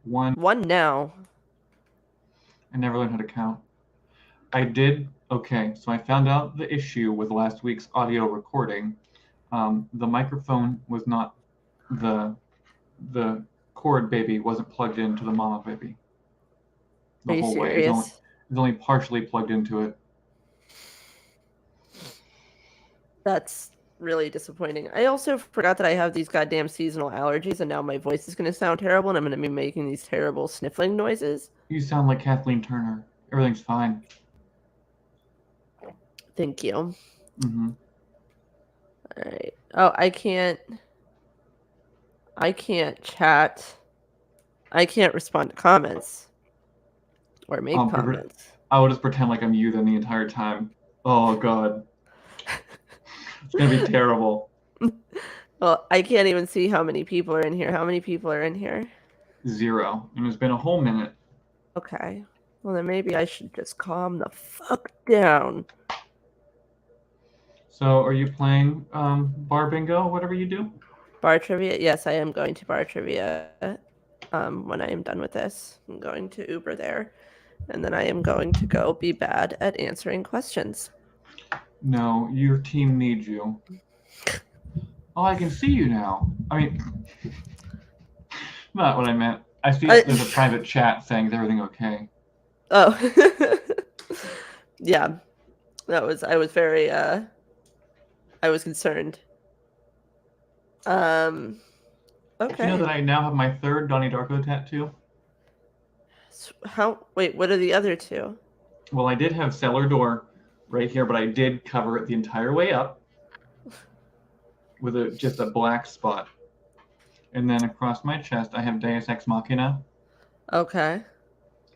One. One now. I never learned how to count. I did. Okay, so I found out the issue with last week's audio recording. The microphone was not the cord baby wasn't plugged into the mama baby the Are you whole way. It's only partially plugged into it. That's really disappointing. I also forgot that I have these goddamn seasonal allergies, and now my voice is going to sound terrible, and I'm going to be making these terrible sniffling noises. You sound like Kathleen Turner. Everything's fine. Thank you. Mm-hmm. All right. Oh, I can't chat. I can't respond to comments or make comments. I will just pretend like I'm you then the entire time. Oh god. It's gonna be terrible. Well, I can't even see how many people are in here. How many people are in here? 0. And it's been a whole minute. Okay. Well, then maybe I should just calm the fuck down. So, are you playing bar bingo, whatever you do? Bar trivia? Yes, I am going to bar trivia when I am done with this. I'm going to Uber there, and then I am going to go be bad at answering questions. No, your team needs you. Oh, I can see you now. I mean, not what I meant. I see there's a private chat saying, is everything okay? Oh. Yeah. I was very, I was concerned. Okay. Did you know that I now have my 3rd Donnie Darko tattoo? Wait, what are the other 2? Well, I did have cellar door right here, but I did cover it the entire way up with just a black spot. And then across my chest, I have Deus Ex Machina. Okay.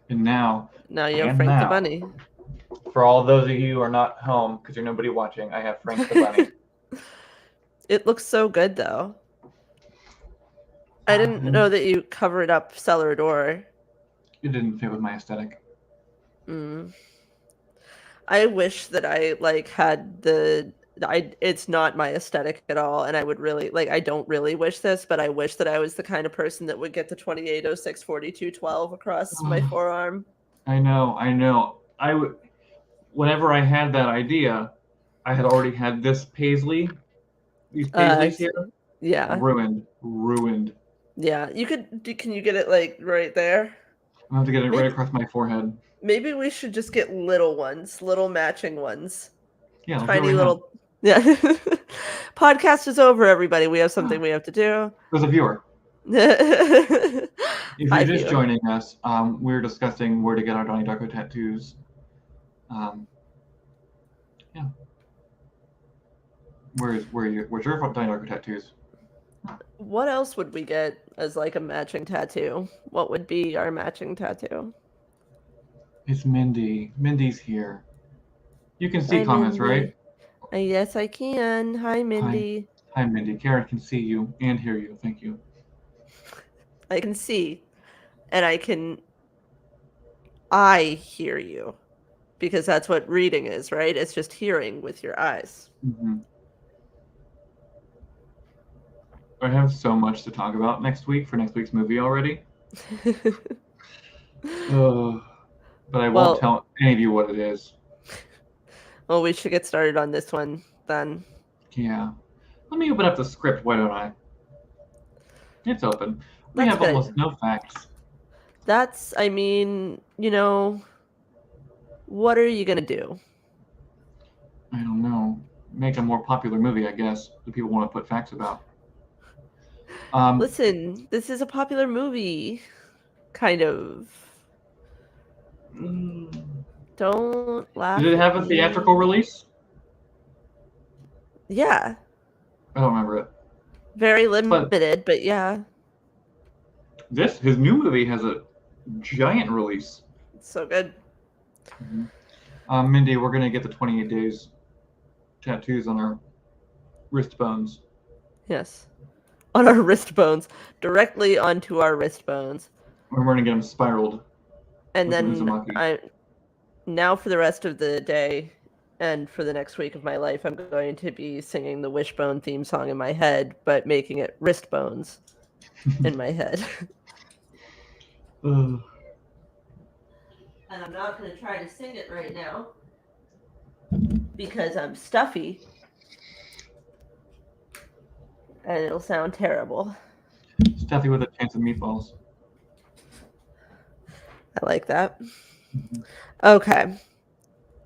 And now you have Frank the Bunny. For all those of you who are not home, because there's nobody watching, I have Frank the Bunny. It looks so good, though. I didn't know that you covered up cellar door. It didn't fit with my aesthetic. I wish that I had it's not my aesthetic at all, and I would really I don't really wish this, but I wish that I was the kind of person that would get the 28064212 across my forearm. I know. Whenever I had that idea, I had already had this paisley. These paisleys here. Yeah. Ruined. Yeah, can you get it right there? I have to get it right across my forehead. Maybe we should just get little matching ones. Yeah, tiny little. Yeah. Podcast is over, everybody. We have something we have to do. There's a viewer. If you're just joining us, we're discussing where to get our Donnie Darko tattoos. Yeah. Where's your Donnie Darko tattoos? What else would we get as a matching tattoo? What would be our matching tattoo? It's Mindy. Mindy's here. You can see comments, Mindy. Right? Yes, I can. Hi, Mindy. Hi, Mindy. Karen can see you and hear you. Thank you. I can see, and I hear you, because that's what reading is, right? It's just hearing with your eyes. Mm-hmm. I have so much to talk about next week for next week's movie already. But I won't tell any of you what it is. Well, we should get started on this one then. Yeah. Let me open up the script, why don't I? It's open. We have almost no facts. That's, what are you going to do? I don't know. Make a more popular movie, I guess, that people want to put facts about. Listen, this is a popular movie. Kind of. Don't laugh. Did it have a theatrical release? Yeah. I don't remember it. Very limited, but yeah. His new movie has a giant release. It's so good. Mm-hmm. Mindy, we're going to get the 28 days tattoos on our wrist bones. Yes. On our wrist bones. Directly onto our wrist bones. We're going to get them spiraled. And then now for the rest of the day and for the next week of my life, I'm going to be singing the Wishbone theme song in my head, but making it wrist bones in my head. Ugh. And I'm not going to try to sing it right now because I'm stuffy. And it'll sound terrible. Stuffy with a chance of meatballs. I like that. Okay.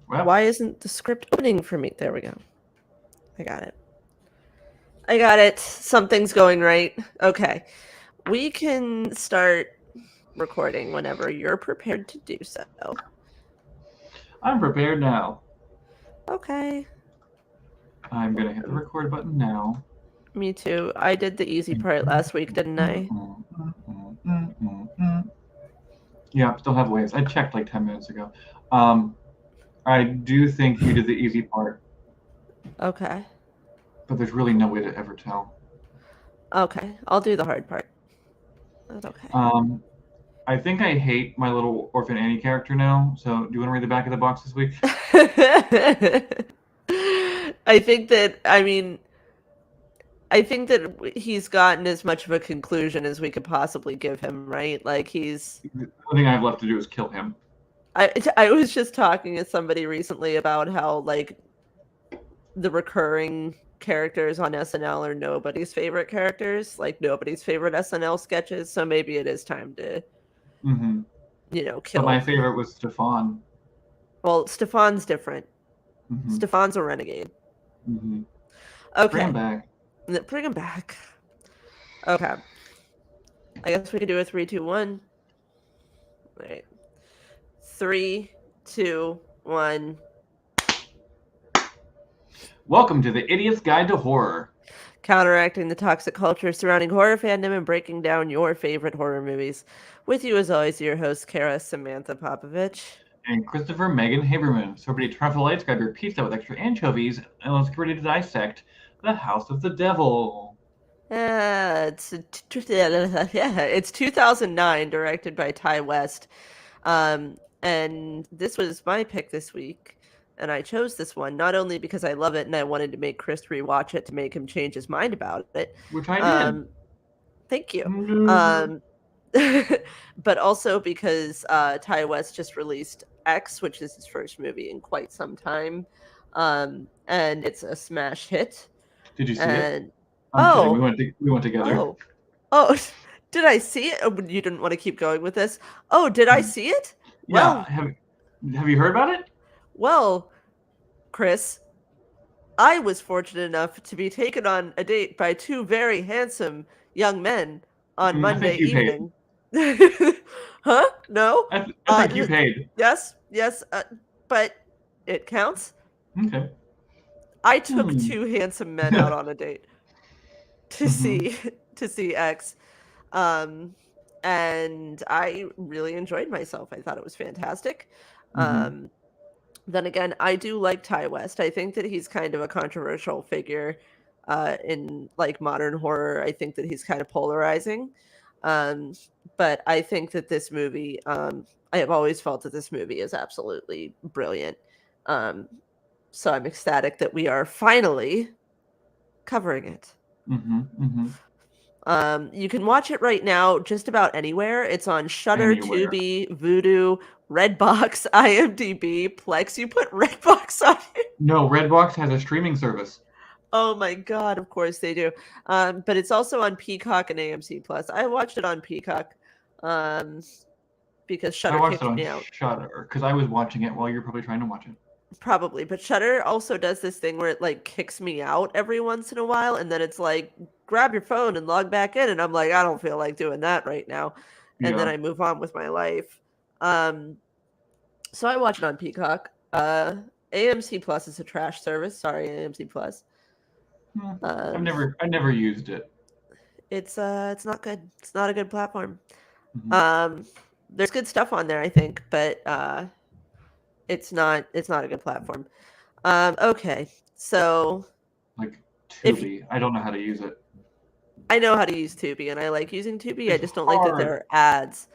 Well, Why isn't the script opening for me? There we go. I got it. I got it. Something's going right. Okay. We can start recording whenever you're prepared to do so. I'm prepared now. Okay. I'm going to hit the record button now. Me too. I did the easy part last week, didn't I? Yeah, still have waves. I checked like 10 minutes ago. I do think you did the easy part, Okay. but there's really no way to ever tell. Okay. I'll do the hard part. That's okay. I think I hate my little Orphan Annie character now. So do you want to read the back of the box this week? I think that he's gotten as much of a conclusion as we could possibly give him, right? Like he's. The only thing I have left to do is kill him. I was just talking to somebody recently about how like the recurring characters on SNL are nobody's favorite characters, like nobody's favorite SNL sketches. So maybe it is time to, kill. But my favorite was Stefan. Well, Stefan's different. Stefan's a renegade. Okay. Bring him back. Bring him back. Okay. I guess we could do a 3, 2, 1. All right. 3, 2, 1. Welcome to the Idiot's Guide to Horror. Counteracting the toxic culture surrounding horror fandom and breaking down your favorite horror movies. With you, as always, your host, Kara Samantha Popovich. And Christopher Megan Haberman. So everybody turn off the lights, grab your pizza with extra anchovies, and let's get ready to dissect The House of the Devil. It's 2009, directed by Ty West. And this was my pick this week. And I chose this one not only because I love it and I wanted to make Chris rewatch it to make him change his mind about it. Which I did. Thank you. But also because Ty West just released X, which is his first movie in quite some time. And it's a smash hit. Did you see it? Oh, we went together. Oh, did I see it? Oh, you didn't want to keep going with this. Oh, did I see it? Yeah. Well, have you heard about it? Well, Chris, I was fortunate enough to be taken on a date by two very handsome young men on Monday evening. Huh? No? I think you paid. Yes, but it counts. Okay. I took two handsome men out on a date to see X. And I really enjoyed myself. I thought it was fantastic. Then again, I do like Ty West. I think that he's kind of a controversial figure in like modern horror. I think that he's kind of polarizing. But I think that this movie, I have always felt that this movie is absolutely brilliant. So I'm ecstatic that we are finally covering it. You can watch it right now just about anywhere. It's on Shudder, Tubi, Vudu, Redbox, IMDb, Plex. You put Redbox on it? No, Redbox has a streaming service. Oh my god, of course they do. But it's also on Peacock and AMC Plus. I watched it on Peacock because Shudder kicked me out. Shudder, because I was watching it while you're probably trying to watch it. Probably, but Shudder also does this thing where it like kicks me out every once in a while, and then it's like, grab your phone and log back in, and I'm like, I don't feel like doing that right now, and then I move on with my life. So I watch it on Peacock. AMC Plus is a trash service. Sorry, AMC Plus. I've never used it. It's not good. It's not a good platform. There's good stuff on there, I think, but it's not a good platform. Okay, so like Tubi, I don't know how to use it. I know how to use Tubi, and I like using Tubi. I just don't like that there are ads.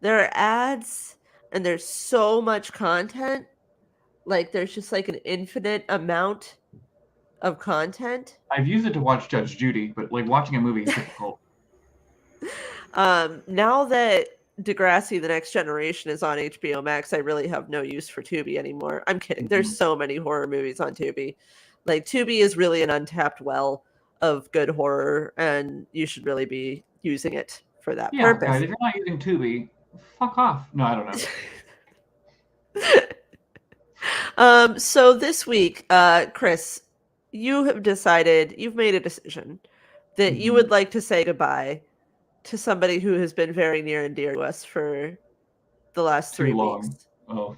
There are ads, and there's so much content. Like there's just like an infinite amount of content. I've used it to watch Judge Judy, but like watching a movie is difficult. Now that Degrassi: The Next Generation is on HBO Max, I really have no use for Tubi anymore. I'm kidding. There's so many horror movies on Tubi. Like, Tubi is really an untapped well of good horror, and you should really be using it for that Yeah, guys, purpose. if you're not using Tubi, fuck off. No, I don't know. So this week, Chris, you've made a decision that you would like to say goodbye to somebody who has been very near and dear to us for the last Too 3 long. weeks. Oh.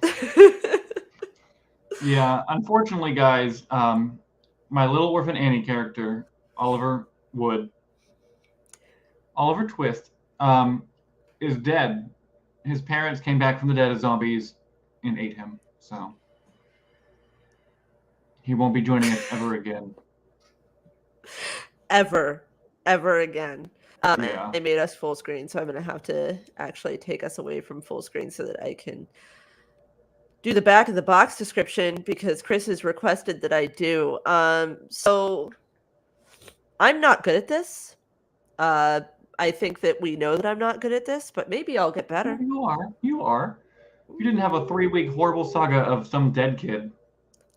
Yeah, unfortunately, guys, my Little Orphan Annie character, Oliver Twist, is dead. His parents came back from the dead as zombies and ate him. So he won't be joining us ever again. Ever again. Yeah. They made us full screen, so I'm going to have to actually take us away from full screen so that I can do the back of the box description, because Chris has requested that I do. So I'm not good at this. I think that we know that I'm not good at this, but maybe I'll get better. You are. You are. You didn't have a 3-week horrible saga of some dead kid.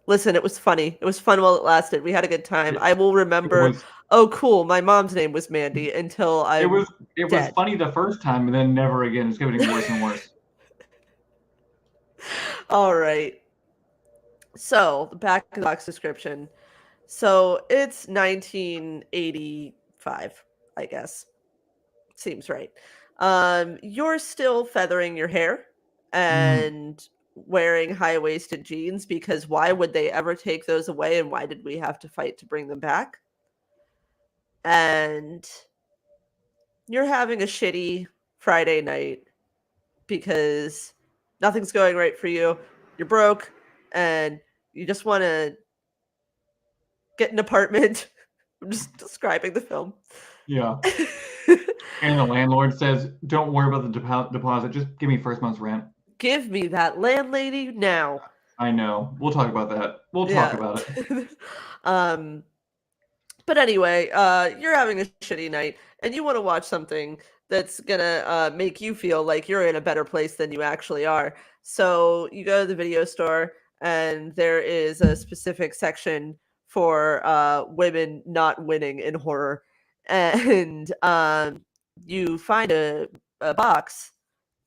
Listen, it was funny. It was fun while it lasted. We had a good time. I will remember, oh, cool, my mom's name was Mandy until It I'm was dead. funny the first time, and then never again. It's getting worse and worse. All right. So, the back of the box description. So, it's 1985, I guess. Seems right. You're still feathering your hair and wearing high-waisted jeans, because why would they ever take those away, and why did we have to fight to bring them back? And you're having a shitty Friday night because nothing's going right for you. You're broke and you just want to get an apartment. I'm just describing the film. Yeah. And the landlord says, "Don't worry about the deposit. Just give me first month's rent." Give me that landlady now. I know. We'll talk about that. We'll talk about it. But anyway, you're having a shitty night and you want to watch something that's gonna make you feel like you're in a better place than you actually are. So you go to the video store, and there is a specific section for women not winning in horror, and you find a box.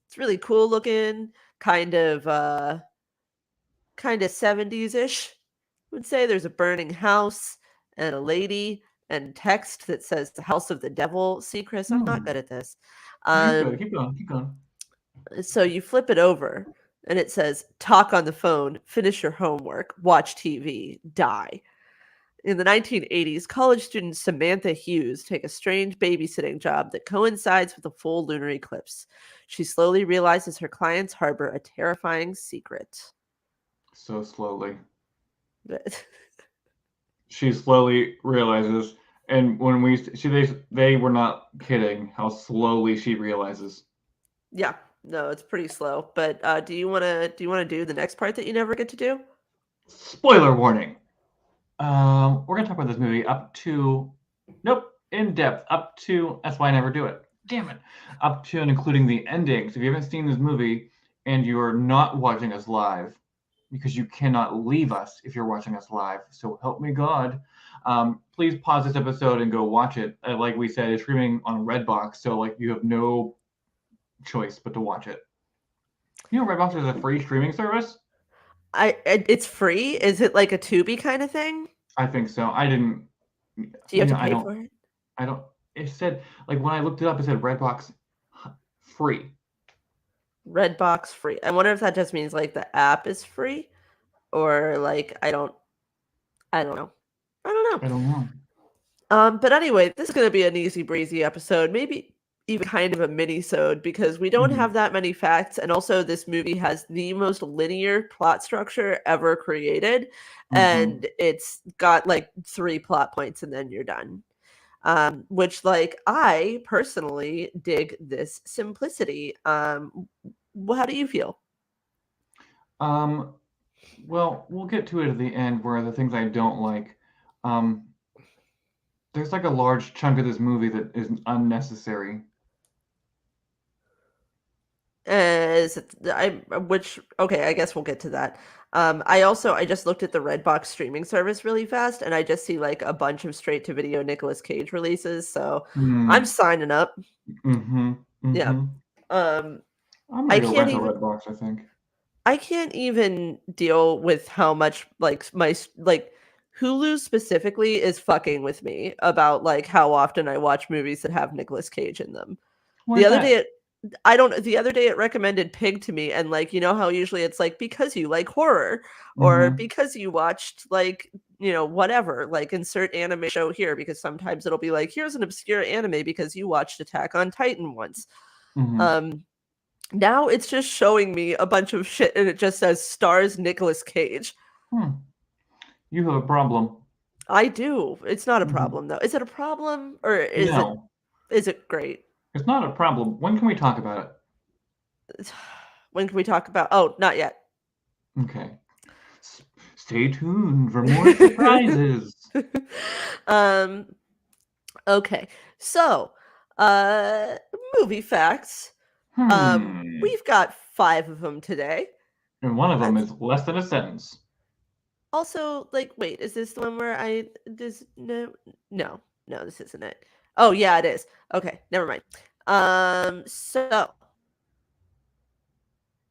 It's really cool looking, kind of 70s-ish. I would say there's a burning house and a lady and text that says the house of the devil. See, Chris, I'm not good at this. Keep going. Keep going. So you flip it over and it says, talk on the phone, finish your homework, watch TV, die. In the 1980s, college student Samantha Hughes take a strange babysitting job that coincides with a full lunar eclipse. She slowly realizes her clients harbor a terrifying secret. So slowly. She slowly realizes, and when they were not kidding how slowly she realizes. Yeah, no, it's pretty slow. But do you want to do the next part that you never get to do? Spoiler warning. We're gonna talk about this movie in depth up to. That's why I never do it. Damn it. Up to and including the ending. So if you haven't seen this movie and you're not watching us live, because you cannot leave us if you're watching us live, so help me God, please pause this episode and go watch it. Like we said, it's streaming on Redbox, so like you have no choice but to watch it. You know, Redbox is a free streaming service. It's free. Is it like a Tubi kind of thing? I think so. I didn't. Do you have to pay for it? I don't. It said, like, when I looked it up, it said Redbox free. Redbox free. I wonder if that just means like the app is free, or like I don't know. But anyway, this is going to be an easy breezy episode. Maybe even kind of a mini-sode, because we don't have that many facts, and also this movie has the most linear plot structure ever created, and it's got like 3 plot points and then you're done. Which, like, I personally dig this simplicity. How do you feel? Well, we'll get to it at the end, where the things I don't like. There's like a large chunk of this movie that is unnecessary. is. Okay, I guess we'll get to that. I just looked at the Redbox streaming service really fast, and I just see like a bunch of straight to video Nicolas Cage releases. So I'm signing up. Mm-hmm. Yeah. I'm I gonna go can't rent a even. Redbox, I think. I can't even deal with how much like Hulu specifically is fucking with me about like how often I watch movies that have Nicolas Cage in them. Why The is other that? day the other day it recommended Pig to me, and like, you know how usually it's like because you like horror or Mm-hmm. because you watched like, whatever, like insert anime show here, because sometimes it'll be like here's an obscure anime because you watched Attack on Titan once. Mm-hmm. Now it's just showing me a bunch of shit and it just says stars Nicolas Cage. You have a problem. I do. It's not a Mm-hmm. problem though. Is it a problem or No, is it great? it's not a problem. When can we talk about When can we talk about? Oh, not yet. it? Okay. Stay tuned for more surprises. um okay. So, uh movie facts. Hmm. We've got 5 of them today. And one of them That's is less than a sentence. also like, wait, is this the one where I this no, this isn't it. Oh yeah, it is. Okay, never mind. So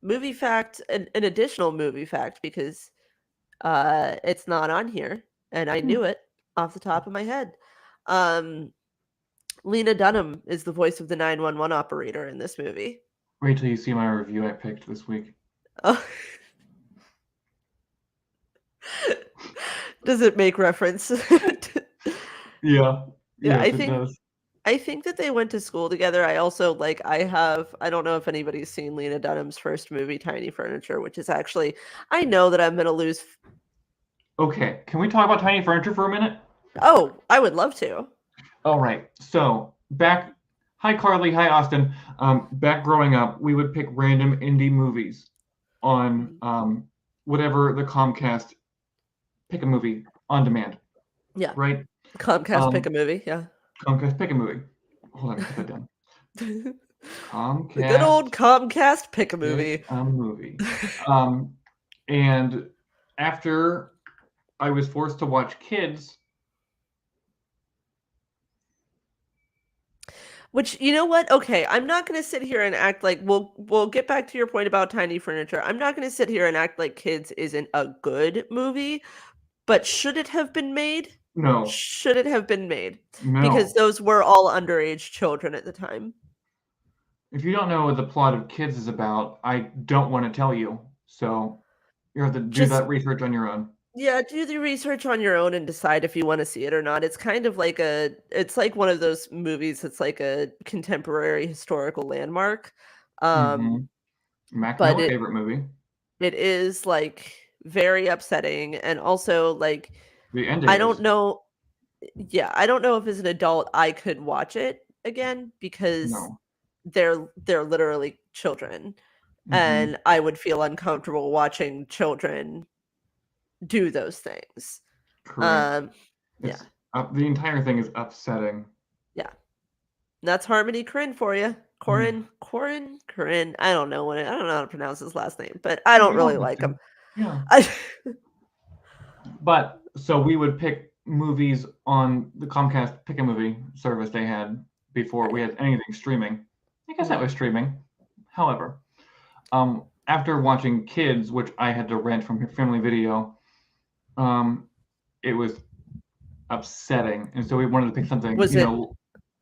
movie fact, an additional movie fact, because it's not on here and I knew it off the top of my head. Lena Dunham is the voice of the 911 operator in this movie. Wait till you see my review I picked this week. Oh. Does it make reference? Yeah. Yeah, Yes, it does. I think that they went to school together. I also like I don't know if anybody's seen Lena Dunham's first movie, Tiny Furniture, which is actually, I know that I'm gonna lose. Okay, can we talk about Tiny Furniture for a minute? Oh, I would love to. All right. So back, hi Carly, hi Austin. Back growing up, we would pick random indie movies on whatever the Comcast pick a movie on demand. Yeah. Right. Comcast pick a movie. Yeah. Comcast pick a movie. Hold on, put that down. The good old Comcast Comcast pick a movie. pick a movie. And after I was forced to watch Kids. Which, you know what? Okay, I'm not going to sit here and act like we'll get back to your point about Tiny Furniture. I'm not going to sit here and act like Kids isn't a good movie, but should it have been made? No. Should it have been made? No. Because those were all underage children at the time. If you don't know what the plot of Kids is about, I don't want to tell you. So you have to do that research on your own. Yeah, do the research on your own and decide if you want to see it or not. It's kind of like it's like one of those movies that's like a contemporary historical landmark. Mac, but my favorite movie. It is like very upsetting, and also like the ending. I don't know. Yeah, I don't know if as an adult I could watch it again because they're literally children, and I would feel uncomfortable watching children do those things. Correct. Yeah. The entire thing is upsetting. Yeah. That's Harmony Korine for you. Korine. I don't know how to pronounce his last name, but I don't really like him. Yeah. But so we would pick movies on the Comcast Pick a Movie service they had before we had anything streaming. I guess that was streaming. However, after watching Kids, which I had to rent from Family Video, it was upsetting, and so we wanted to pick something.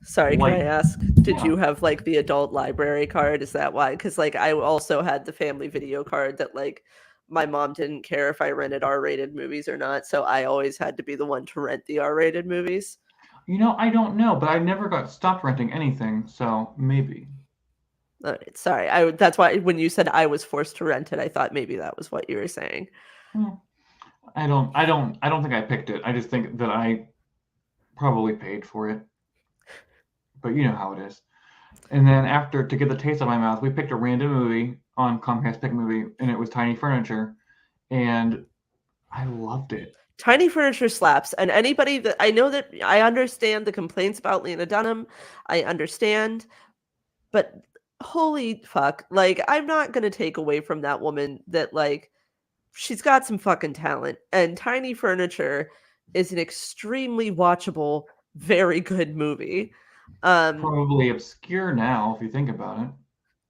Sorry, can I ask? Did you have like the adult library card? Is that why? Because like I also had the Family Video card that like my mom didn't care if I rented R-rated movies or not, so I always had to be the one to rent the R-rated movies. I don't know, but I never got stopped renting anything, so maybe. All right, sorry. That's why when you said I was forced to rent it, I thought maybe that was what you were saying. I don't think I picked it. I just think that I probably paid for it. But you know how it is. And then after, to get the taste of my mouth, we picked a random movie on Comcast Pick a Movie, and it was Tiny Furniture, and I loved it. Tiny Furniture slaps, and anybody that I know, that I understand the complaints about Lena Dunham, I understand, but holy fuck. Like, I'm not gonna take away from that woman that, like, she's got some fucking talent, and Tiny Furniture is an extremely watchable, very good movie. Probably obscure now if you think about it.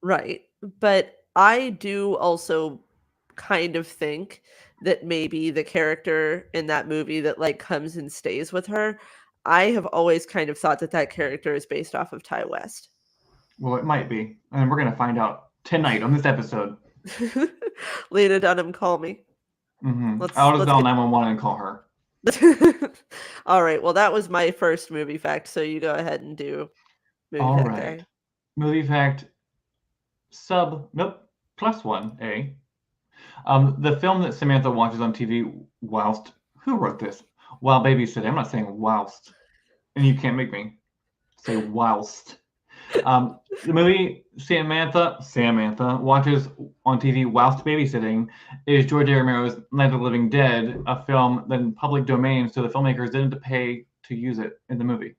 Right. But I do also kind of think that maybe the character in that movie that, like, comes and stays with her, I have always kind of thought that that character is based off of Ty West. Well, it might be, and we're gonna find out tonight on this episode. Lena Dunham, call me. I'll just Let's dial get 911 and call her. All right. Well, that was my first movie fact, so you go ahead and do movie All fact right. A. Movie fact +1 A. The film that Samantha watches on TV whilst who wrote this? While babysitting. I'm not saying whilst, and you can't make me say whilst. The movie Samantha watches on TV whilst babysitting is George A. Romero's Night of the Living Dead, a film that in public domain, so the filmmakers didn't have to pay to use it in the movie.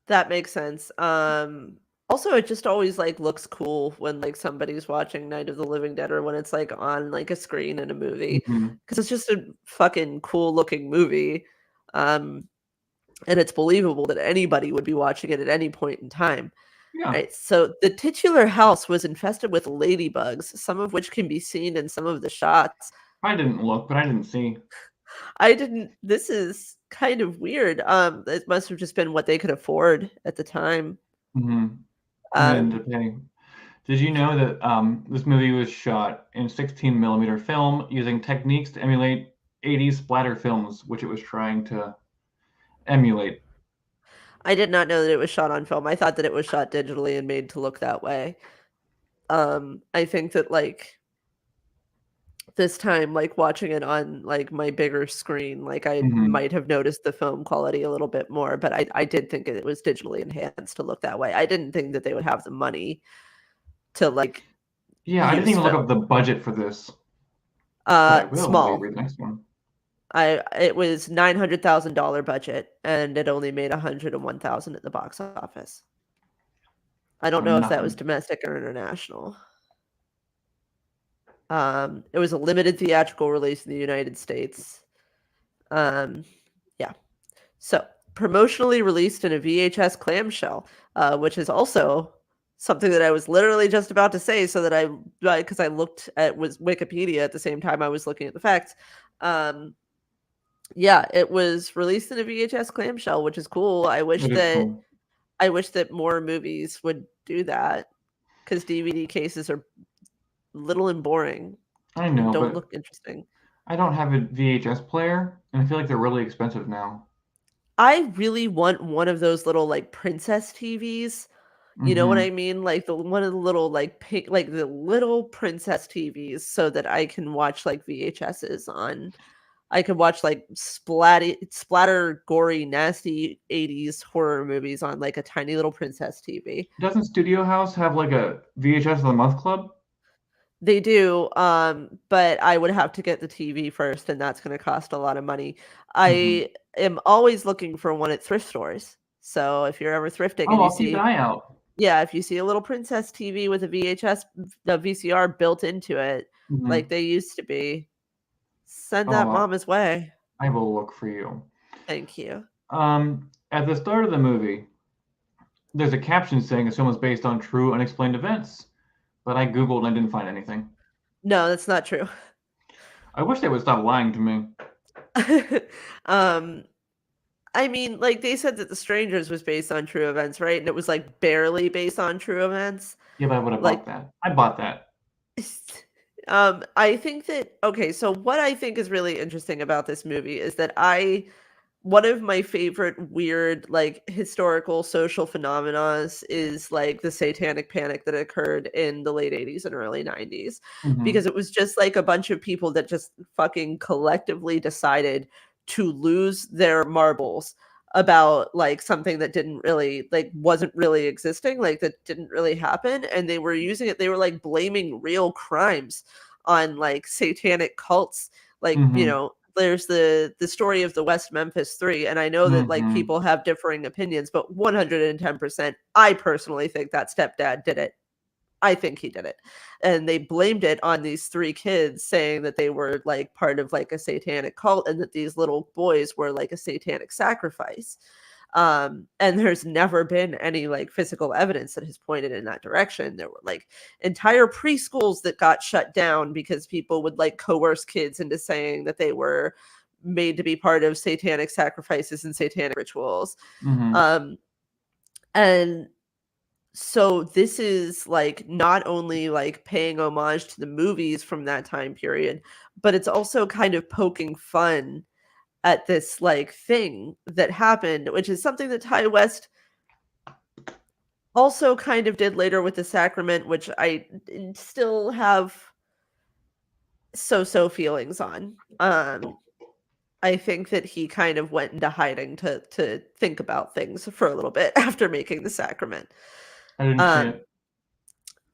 That makes sense. Also, it just always, like, looks cool when, like, somebody's watching Night of the Living Dead or when it's, like, on, like, a screen in a movie, Mhm. because it's just a fucking cool-looking movie, um, and it's believable that anybody would be watching it at any point in time. Yeah, Right, so the titular house was infested with ladybugs, some of which can be seen in some of the shots. I didn't look, but I didn't see. I didn't This is kind of weird, it must have just been what they could afford at the time. Mhm. And then Um, depending, did you know that this movie was shot in 16 millimeter film using techniques to emulate 80s splatter films, which it was trying to emulate? I did not know that it was shot on film. I thought that it was shot digitally and made to look that way. I think that, like, this time, like, watching it on, like, my bigger screen, like, I Mhm. might have noticed the film quality a little bit more, but I did think it was digitally enhanced to look that way. I didn't think that they would have the money to, like, Yeah, I didn't use even look film. up the budget for this, but I will when we Small. read the next one. It was $900,000 budget, and it only made 101,000 at the box office. I don't So know if that was nothing. domestic or international. It was a limited theatrical release in the United States. Um, yeah. So, promotionally released in a VHS clamshell, which is also something that I was literally just about to say, so that because I looked at was Wikipedia at the same time I was looking at the facts. Um, yeah, it was released in a VHS clamshell, which is cool. It is cool. I wish that more movies would do that, because DVD cases are little and boring I and know, don't but look interesting. I don't have a VHS player, and I feel like they're really expensive now. I really want one of those little, like, princess TVs. You know what I Mhm. mean? Like, the one of the little, like, pink, like, the little princess TVs, so that I can watch, like, VHSs on. I could watch, like, splatter, gory, nasty 80s horror movies on, like, a tiny little princess TV. Doesn't Studio House have like a VHS of the month club? They do, but I would have to get the TV first, and that's gonna cost a lot of money. Mhm. I am always looking for one at thrift stores. So if you're ever thrifting and Oh, you I'll keep an see eye out. yeah, if you see a little princess TV with a a VCR built into it, like Mhm. they used to be, send that Oh, mama's way. I will look for you. Thank you. At the start of the movie, there's a caption saying this film is based on true unexplained events, but I googled and I didn't find anything. No, that's not true. I wish they would stop lying to me. Um, I mean, like, they said that The Strangers was based on true events, right? And it was, like, barely based on true events. Yeah, but I would have Like, bought that. I bought that. I think that okay, so what I think is really interesting about this movie is that I one of my favorite weird, like, historical social phenomenons is, like, the Satanic Panic that occurred in the late 80s and early 90s, because Mhm. it was just, like, a bunch of people that just fucking collectively decided to lose their marbles about, like, something that didn't really like, wasn't really existing, like, that didn't really happen, and they were, like, blaming real crimes on, like, satanic cults, like, Mhm. there's the story of the West Memphis Three, and I know that like people have differing opinions, but 110%, I personally think that stepdad did it. I think he did it. And they blamed it on these 3 kids, saying that they were like part of like a satanic cult and that these little boys were like a satanic sacrifice. And there's never been any like physical evidence that has pointed in that direction. There were like entire preschools that got shut down because people would like coerce kids into saying that they were made to be part of satanic sacrifices and satanic rituals. And so this is like not only like paying homage to the movies from that time period, but it's also kind of poking fun at this like thing that happened, which is something that Ty West also kind of did later with The Sacrament, which I still have so feelings on. I think that he kind of went into hiding to think about things for a little bit after making The Sacrament. I didn't see it.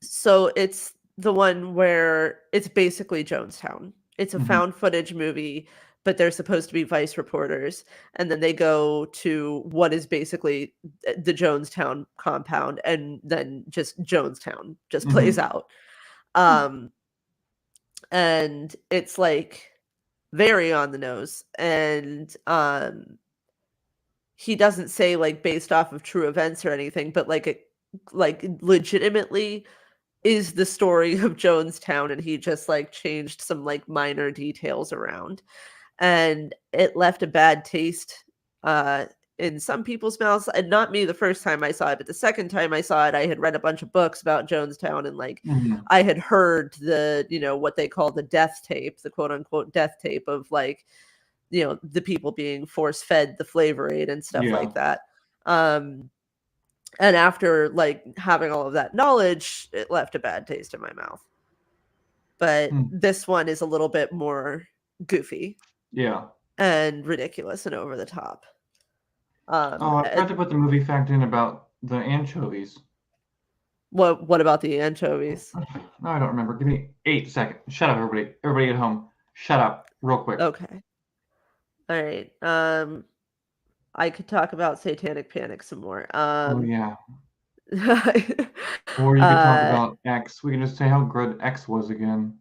So it's the one where it's basically Jonestown. It's a found footage movie, but they're supposed to be Vice reporters. And then they go to what is basically the Jonestown compound, and then just Jonestown just plays out. And it's like very on the nose. And he doesn't say like based off of true events or anything, but like legitimately is the story of Jonestown, and he just like changed some like minor details around, and it left a bad taste in some people's mouths. And not me the first time I saw it, but the second time I saw it, I had read a bunch of books about Jonestown, and like I had heard the, you know, what they call the death tape, the quote unquote death tape of like, you know, the people being force fed the Flavor Aid and stuff like that. And after like having all of that knowledge, it left a bad taste in my mouth. But this one is a little bit more goofy. Yeah. And ridiculous and over the top. I forgot to put the movie fact in about the anchovies. What about the anchovies? No, I don't remember. Give me 8 seconds. Shut up, everybody. Everybody at home. Shut up real quick. Okay. All right. I could talk about Satanic Panic some more. Oh, yeah. Or you could talk about X. We can just say how good X was again.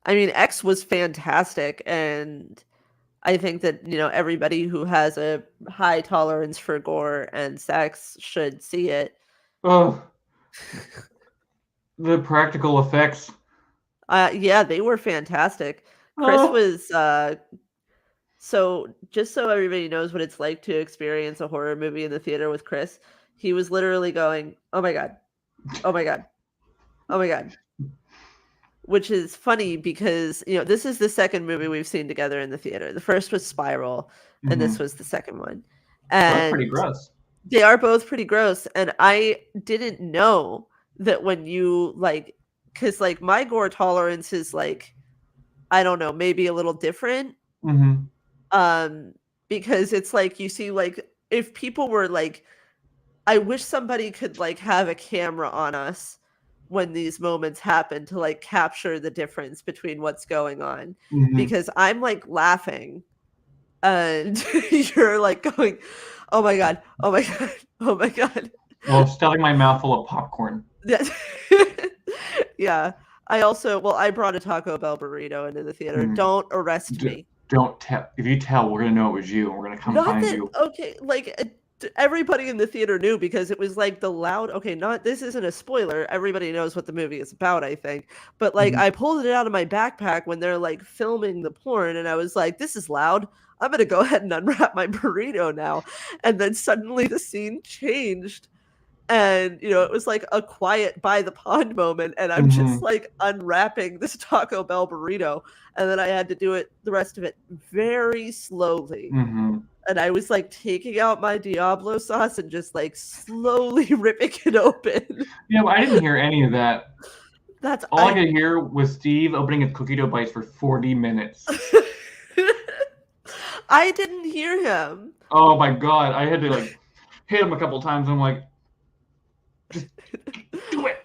I mean, X was fantastic, and I think that, you know, everybody who has a high tolerance for gore and sex should see it. Oh, the practical effects. Yeah, they were fantastic. Chris was so just so everybody knows what it's like to experience a horror movie in the theater with Chris, he was literally going, "Oh my God. Oh my God. Oh my God." Which is funny because, you know, this is the second movie we've seen together in the theater. The first was Spiral, and this was the second one. And that's pretty gross. They are both pretty gross. And I didn't know that when you like, because like my gore tolerance is like, I don't know, maybe a little different. Because it's like you see, like, if people were like, I wish somebody could like have a camera on us when these moments happen to like capture the difference between what's going on, because I'm like laughing and you're like going, "Oh my God, oh my God, oh my God." Well, stuffing my mouth full of popcorn. Yeah. I brought a Taco Bell burrito into the theater. Don't arrest me. Don't tell. If you tell, we're gonna know it was you, and we're gonna come find you. Okay, like everybody in the theater knew, because it was like the loud. Okay, this isn't a spoiler. Everybody knows what the movie is about, I think. But like, I pulled it out of my backpack when they're like filming the porn, and I was like, "This is loud. I'm gonna go ahead and unwrap my burrito now." And then suddenly the scene changed. And, you know, it was like a quiet by the pond moment, and I'm just like unwrapping this Taco Bell burrito, and then I had to do it, the rest of it, very slowly. And I was like taking out my Diablo sauce and just like slowly ripping it open. Yeah, but I didn't hear any of that. That's all I could hear was Steve opening his cookie dough bites for 40 minutes. I didn't hear him. Oh my God, I had to like hit him a couple times. I'm like, just do it.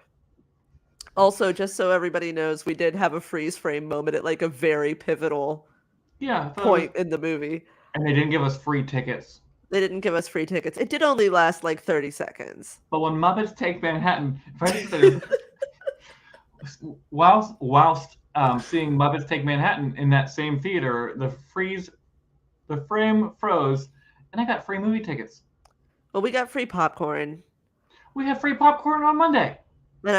Also, just so everybody knows, we did have a freeze frame moment at like a very pivotal Yeah, I thought it was, point in the movie. and they didn't give us free tickets. They didn't give us free tickets. It did only last like 30 seconds. But when Muppets Take Manhattan, if I just say, whilst seeing Muppets Take Manhattan in that same theater, the frame froze, and I got free movie tickets. Well, we got free popcorn. We have free popcorn on Monday. And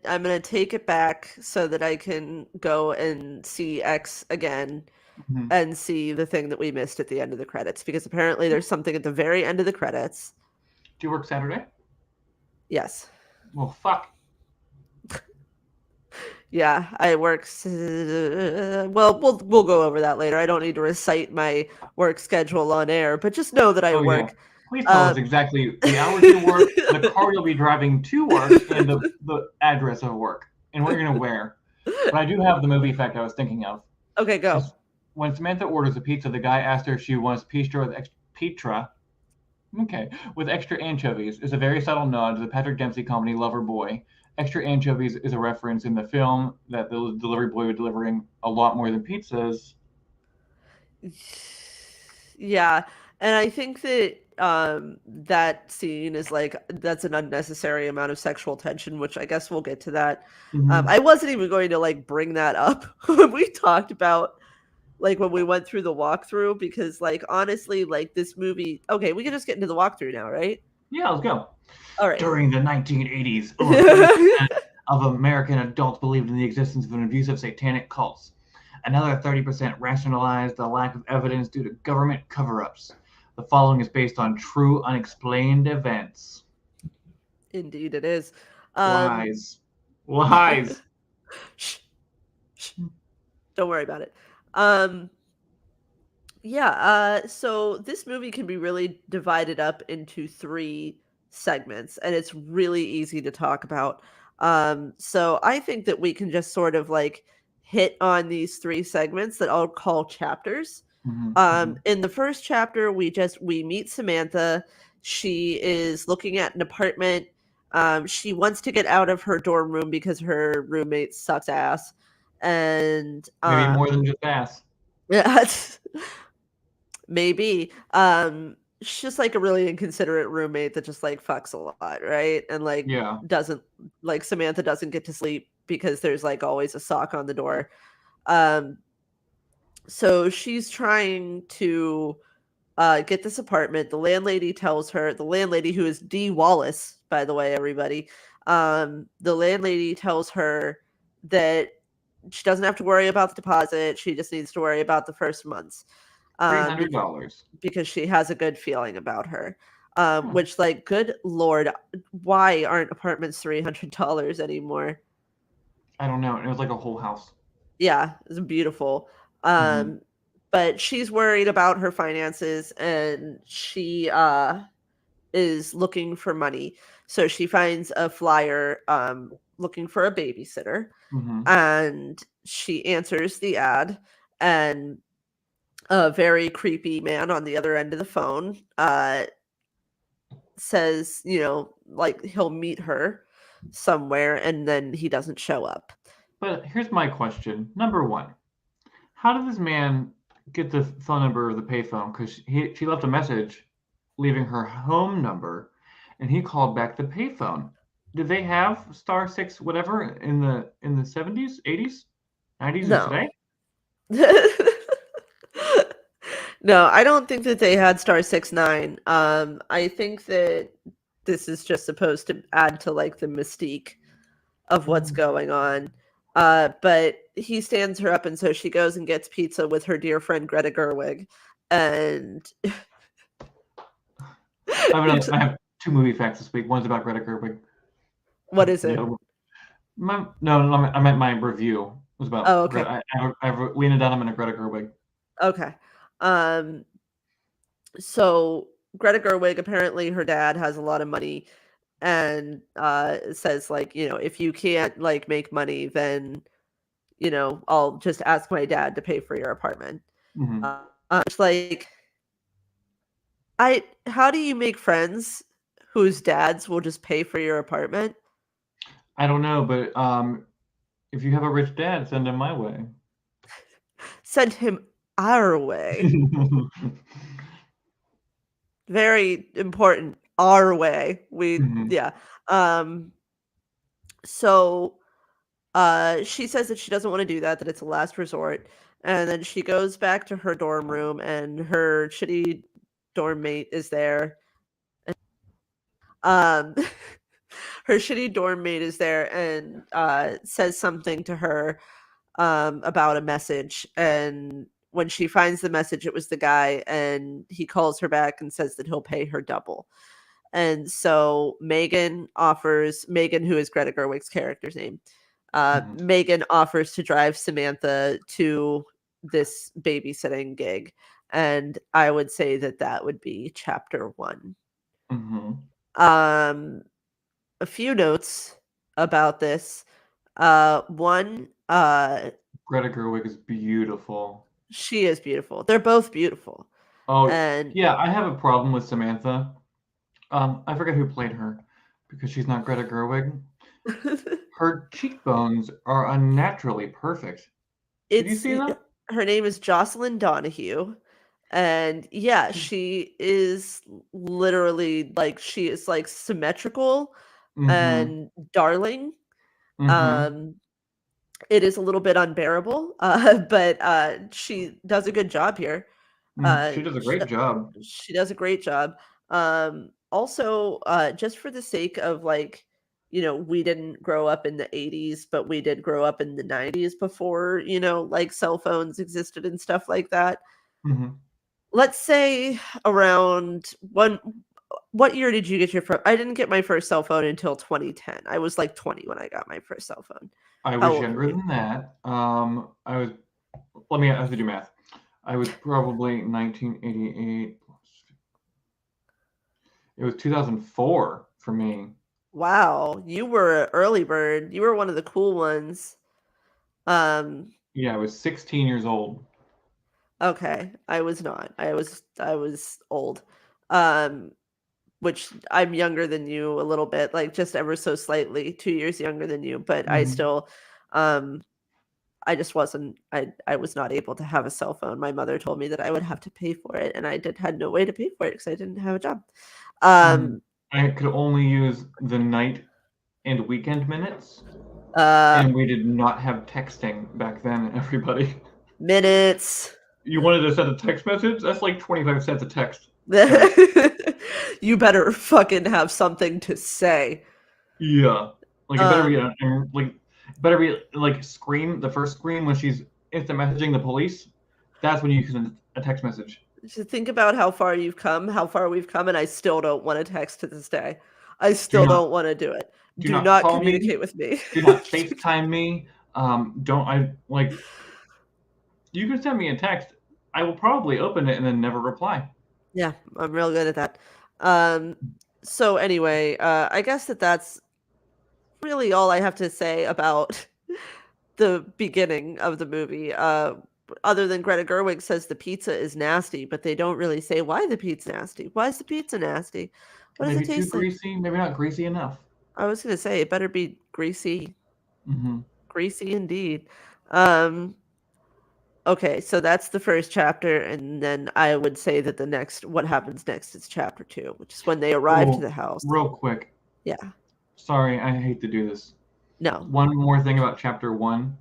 I'm gonna take it back so that I can go and see X again Mm-hmm. and see the thing that we missed at the end of the credits, because apparently there's something at the very end of the credits. Do you work Saturday? Yes. Well, fuck. Yeah, I work. Well, we'll go over that later. I don't need to recite my work schedule on air, but just know that I work. Yeah. Please tell us exactly the hours you work, the car you'll be driving to work, and the address of work, and what you're going to wear. But I do have the movie fact I was thinking of. Okay, go. When Samantha orders a pizza, the guy asked her if she wants pizza with extra anchovies. It's a very subtle nod to the Patrick Dempsey comedy Lover Boy. Extra anchovies is a reference in the film that the delivery boy was delivering a lot more than pizzas. Yeah, and I think that that scene is like, that's an unnecessary amount of sexual tension, which I guess we'll get to that. Mm-hmm. I wasn't even going to like bring that up when we talked about, like, when we went through the walkthrough, because like honestly, like this movie, okay, we can just get into the walkthrough now, right? Yeah, let's go. All right. During the 1980s, over 30% of American adults believed in the existence of an abusive satanic cults. Another 30% rationalized the lack of evidence due to government cover-ups. The following is based on true unexplained events. Indeed it is. Lies. Shh. Don't worry about it. So this movie can be really divided up into 3 segments, and it's really easy to talk about. So I think that we can just sort of like hit on these 3 segments that I'll call chapters. In the first chapter, we meet Samantha. She is looking at an apartment. She wants to get out of her dorm room because her roommate sucks ass. And Maybe more than just ass. Yeah, maybe. She's just like a really inconsiderate roommate that just like fucks a lot, right? And like doesn't, like, Samantha doesn't get to sleep because there's like always a sock on the door. So she's trying to get this apartment. The landlady tells her, the landlady, who is Dee Wallace, by the way, everybody. The landlady tells her that she doesn't have to worry about the deposit. She just needs to worry about the first months. $300. Because she has a good feeling about her. Which, like, good Lord, why aren't apartments $300 anymore? I don't know. It was like a whole house. Yeah, it's beautiful. But she's worried about her finances, and she is looking for money. So she finds a flyer looking for a babysitter, and she answers the ad, and a very creepy man on the other end of the phone says, you know, like he'll meet her somewhere, and then he doesn't show up. But here's my question. Number 1, how did this man get the phone number of the payphone? Because she left a message leaving her home number, and he called back the payphone. Did they have *6 whatever in the 70s, 80s, 90s, No. and today? No, I don't think that they had *69. I think that this is just supposed to add to like the mystique of what's going on. But he stands her up, and so she goes and gets pizza with her dear friend Greta Gerwig. And I have 2 movie facts this week. One's about Greta Gerwig. What is it? I meant my review was about. Oh, okay. I have Lena Dunham and a Greta Gerwig. Okay. So Greta Gerwig, apparently her dad has a lot of money, and says, like, you know, if you can't like make money, then, you know, I'll just ask my dad to pay for your apartment. It's like, how do you make friends whose dads will just pay for your apartment? I don't know, but if you have a rich dad, send him my way. Send him our way. Very important. Our way. Mhm, Yeah. Um, so she says that she doesn't want to do that, that it's a last resort. And then she goes back to her dorm room and her shitty dorm mate is there. Um her shitty dorm mate is there and says something to her about a message. And when she finds the message, it was the guy, and he calls her back and says that he'll pay her double. And so Megan, who is Greta Gerwig's character's name, mhm, Megan offers to drive Samantha to this babysitting gig. And I would say that that would be chapter one. mhm. Um, a few notes about this. One, Greta Gerwig is beautiful. she is beautiful. They're both beautiful. Oh, And yeah, I have a problem with Samantha. I forget who played her because she's not Greta Gerwig. Her cheekbones are unnaturally perfect. Did you it's see that? her name is Jocelyn Donahue. And yeah, she is literally like she is like symmetrical Mhm, and darling. mhm. Um it is a little bit unbearable, but she does a good job here. Mm, Uh, she does a she, great job. she does a great job. Also, just for the sake of like, we didn't grow up in the 80s, but we did grow up in the 90s before, like cell phones existed and stuff like that. Mhm. Let's say around what year did you get your first? I didn't get my first cell phone until 2010. I was like 20 when I got my first cell phone. I How was old were younger you? than that. I have to do math. I was probably 1988. It was 2004 for me. Wow, you were an early bird. You were one of the cool ones. Um, Yeah, I was 16 years old. okay, I was not. I was old. Um, which I'm younger than you a little bit, like just ever so slightly, 2 years younger than you, but Mhm, um I just wasn't I was not able to have a cell phone. My mother told me that I would have to pay for it, and I had no way to pay for it because I didn't have a job. mhm. Um, I could only use the night and weekend minutes, uh, and we did not have texting back then, everybody. minutes. You wanted to send a text message? That's like 25 cents a text, guys. You better fucking have something to say. Yeah. Like it better be Um, scream, the first scream when she's instant messaging the police. That's when you send a text message. to think about how far you've come, how far we've come, and I still don't want to text to this day. I Do still not don't want to do it. do Do not not call me. communicate with me. Do not FaceTime me. Don't I like you can send me a text. I will probably open it and then never reply. Yeah, I'm real good at that. Um, so anyway, I guess that's really all I have to say about the beginning of the movie. Other than Greta Gerwig says the pizza is nasty, but they don't really say why the pizza nasty. Why is the pizza nasty? What does it Maybe too taste like? greasy, maybe not greasy enough. I was gonna say it better be greasy, Hmm. greasy indeed. Um, okay, so that's the first chapter, and then I would say that what happens next is chapter two, which is when they arrive to Oh, the house. real quick. Yeah. Sorry, I hate to do this. No. One more thing about chapter one.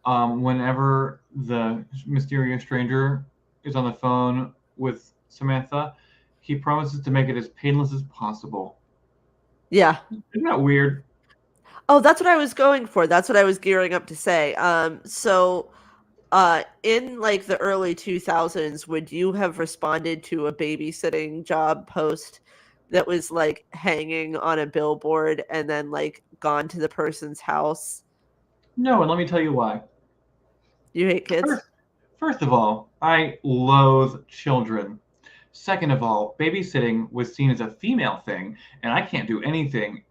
Whenever the mysterious stranger is on the phone with Samantha, he promises to make it as painless as possible. Yeah. Isn't that weird? Oh, that's what I was going for. That's what I was gearing up to say. In like the early 2000s, would you have responded to a babysitting job post that was like hanging on a billboard and then like gone to the person's house? No, and let me tell you why. You hate kids? First, first of all, I loathe children. Second of all, babysitting was seen as a female thing, and I can't do anything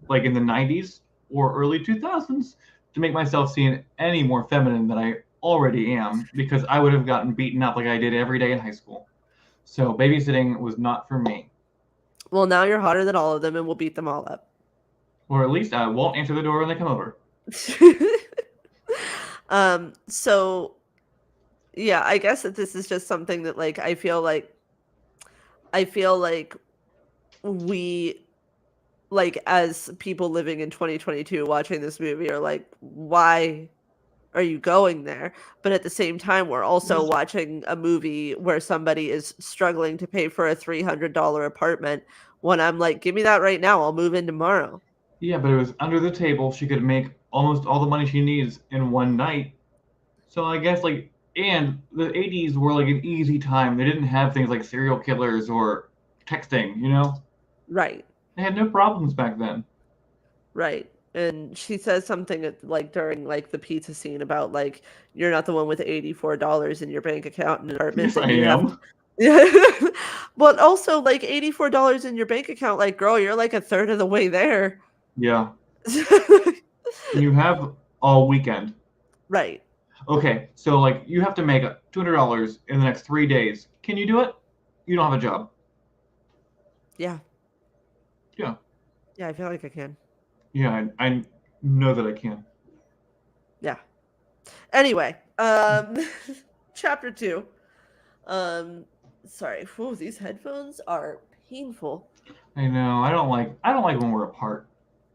like in the 90s or early 2000s to make myself seem any more feminine than I already am because I would have gotten beaten up like I did every day in high school. So babysitting was not for me. Well, now you're hotter than all of them and we'll beat them all up. Or at least I won't answer the door when they come over. So Yeah, I guess that this is just something that like I feel like we like as people living in 2022 watching this movie are like, why are you going there? But at the same time, we're also Was watching a movie where somebody is struggling to pay for a $300 apartment when I'm like, give me that right now. I'll move in tomorrow. Yeah, but it was under the table. She could make almost all the money she needs in one night. So I guess like, and the 80s were like an easy time. They didn't have things like serial killers or texting, you know? Right. They had no problems back then. Right. And she says something like during like the pizza scene about like you're not the one with $84 in your bank account in an apartment Yes, that I you have. am. Yeah. But also like $84 in your bank account, like girl, you're like a third of the way there. Yeah. And you have all weekend. Right. Okay, so like you have to make $200 in the next 3 days. Can you do it? You don't have a job. Yeah. Yeah. Yeah, I feel like I can. Yeah, I know that I can. Yeah. Anyway, chapter 2. Um sorry. Whew, these headphones are painful. I know. I don't like when we're apart.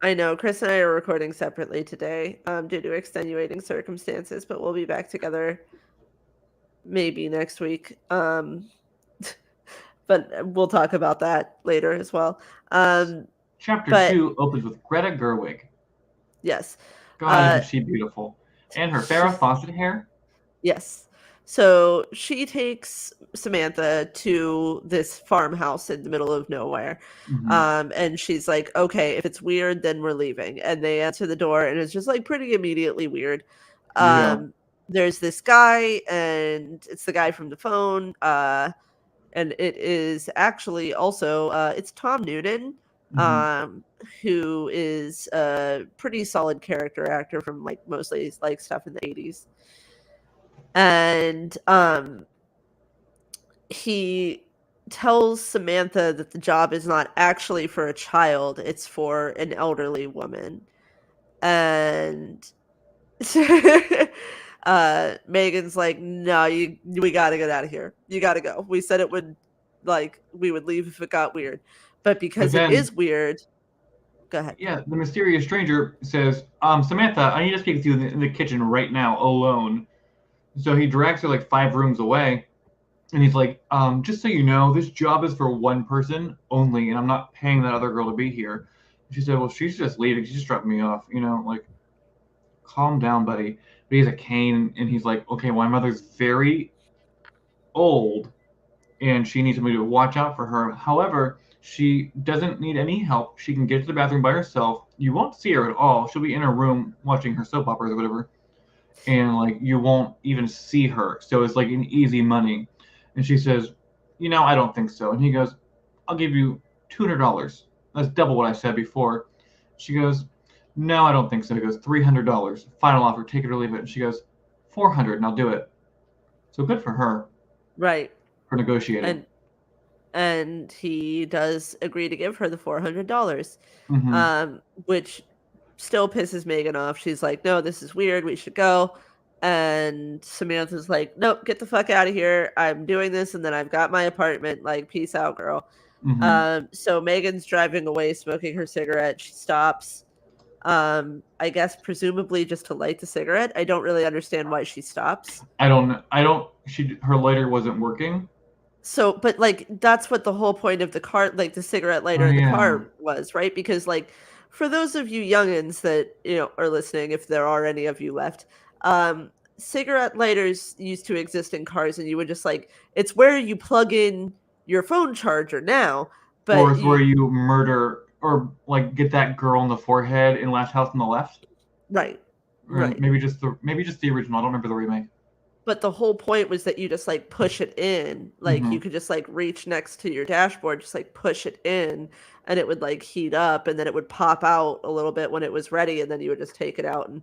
I know Chris and I are recording separately today, due to extenuating circumstances, but we'll be back together maybe next week. But we'll talk about that later as well. Chapter But 2 opens with Greta Gerwig. yes, God, uh, isn't she beautiful? And her Farrah Fawcett hair? yes. So she takes Samantha to this farmhouse in the middle of nowhere. Hmm. And she's like, okay, if it's weird, then we're leaving. And they answer the door, and it's just like pretty immediately weird. Yeah. There's this guy, and it's the guy from the phone. And it is actually also it's Tom Newton, Hmm. um, who is a pretty solid character actor from like mostly like stuff in the 80s. And he tells Samantha that the job is not actually for a child, it's for an elderly woman. And Megan's like, no, we gotta get out of here. You gotta go. We said it would like we would leave if it got weird. But But because it then, is weird, go ahead. yeah, the mysterious stranger says, Samantha, I need to speak to you in the kitchen right now, alone. So he drags her like 5 rooms away. And he's like, just so you know, this job is for one person only, and I'm not paying that other girl to be here. And she said, well, she's just leaving. She just dropped me off. Like, calm down, buddy. But he has a cane, and he's like, okay, well, my mother's very old, and she needs somebody to watch out for her. However, she doesn't need any help. She can get to the bathroom by herself. You won't see her at all. She'll be in her room watching her soap operas or whatever. And like you won't even see her. So it's like an easy money. And she says, I don't think so. And he goes, I'll give you $200. That's double what I said before. She goes, no, I don't think so. He goes, $300. Final offer, take it or leave it. And she goes, 400, and I'll do it. So good for her Right. for negotiating. And he does agree to give her the $400, Hmm. which still pisses Megan off. She's like, no, this is weird. We should go. And Samantha's like, nope, get the fuck out of here. I'm doing this, and then I've got my apartment. Like, peace out, girl. Hmm. So Megan's driving away, smoking her cigarette. She stops. I guess presumably just to light the cigarette. I don't really understand why she stops. I don't know. Her lighter wasn't working. So, but like that's what the whole point of the car, like the cigarette Oh, lighter in the yeah. car was, right? Because like for those of you youngins that are listening, if there are any of you left, cigarette lighters used to exist in cars, and you would just like it's where you plug in your phone charger now, Or but it's where you you murder or like get that girl in the forehead in Last House on the Left. right, Or right. maybe just the original. I don't remember the remake. But the whole point was that you just like push it in, like you Hmm. could just like reach next to your dashboard, just like push it in, and it would like heat up, and then it would pop out a little bit when it was ready, and then you would just take it out. And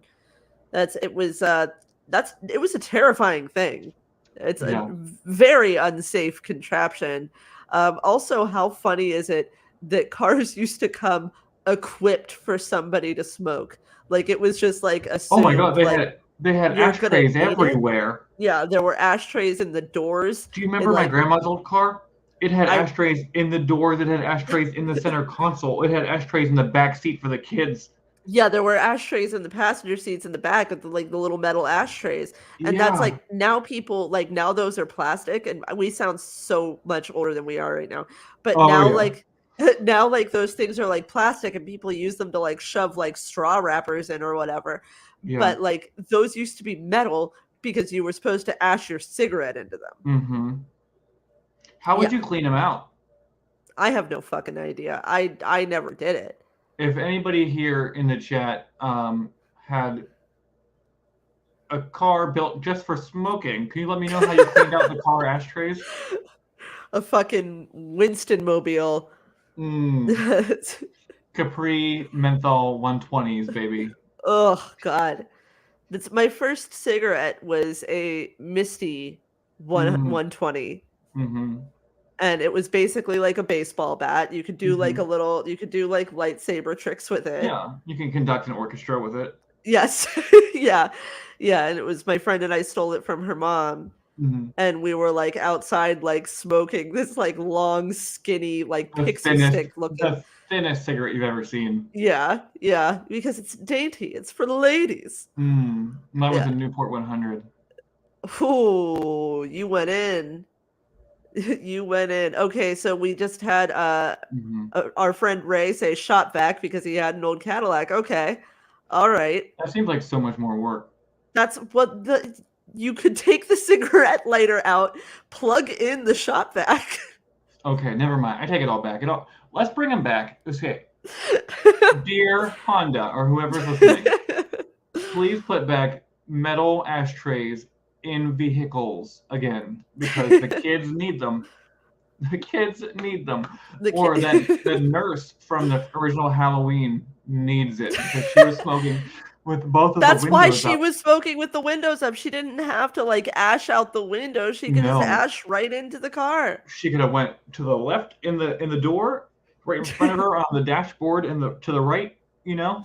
it was a terrifying thing. It's a Yeah. very unsafe contraption. Also, how funny is it that cars used to come equipped for somebody to smoke? Like it was just like Oh my God, assumed they like had They had you're gonna ashtrays need it. everywhere. Yeah, there were ashtrays in the doors. Do you And remember my like grandma's old car? It had I ashtrays in the doors. It had ashtrays in the center console. It had ashtrays in the back seat for the kids. Yeah, there were ashtrays in the passenger seats in the back of the little metal ashtrays. And that's Yeah. like now people like now those are plastic and we sound so much older than we are right now. But Oh now yeah. like now like those things are like plastic and people use them to like shove like straw wrappers in or whatever. Yeah. But like those used to be metal because you were supposed to ash your cigarette into them. Mm-hmm. How would Yeah. you clean them out? I have no fucking idea. I never did it. If anybody here in the chat had a car built just for smoking, can you let me know how you cleaned out the car ashtrays? A fucking Winston Mobile. Capri menthol 120s, baby. Oh God. That's my first cigarette was a Misty 120. Mm-hmm. And it was basically like a baseball bat. You could do like Mm-hmm. you could do like lightsaber tricks with it. Yeah, you can conduct an orchestra with it. Yes. Yeah. Yeah. And it was my friend and I stole it from her mom. Mm-hmm. And we were like outside, like smoking this like long, skinny, like pixie stick looking. The thinnest cigarette you've ever seen. Yeah. Yeah. Because it's dainty. It's for the ladies. That was Yeah. a Newport 100. Ooh, you went in. You went in. Okay, so we just had our friend Ray say shot back because he had an old Cadillac. Okay. All right. That seems like so much more work. That's what you could take the cigarette lighter out, plug in the shot vac. Okay, never mind. I take it all back. Let's bring him back. Okay. Dear Honda or whoever's listening, please put back metal ashtrays in vehicles again because the kids need them. The kids need them. Or the nurse from the original Halloween needs it because she was smoking with both of the windows up. That's why she was smoking with the windows up. She didn't have to like ash out the window. She could just ash right into the car. She could have went to the left in the door, right in front of her on the dashboard, and to the right, you know.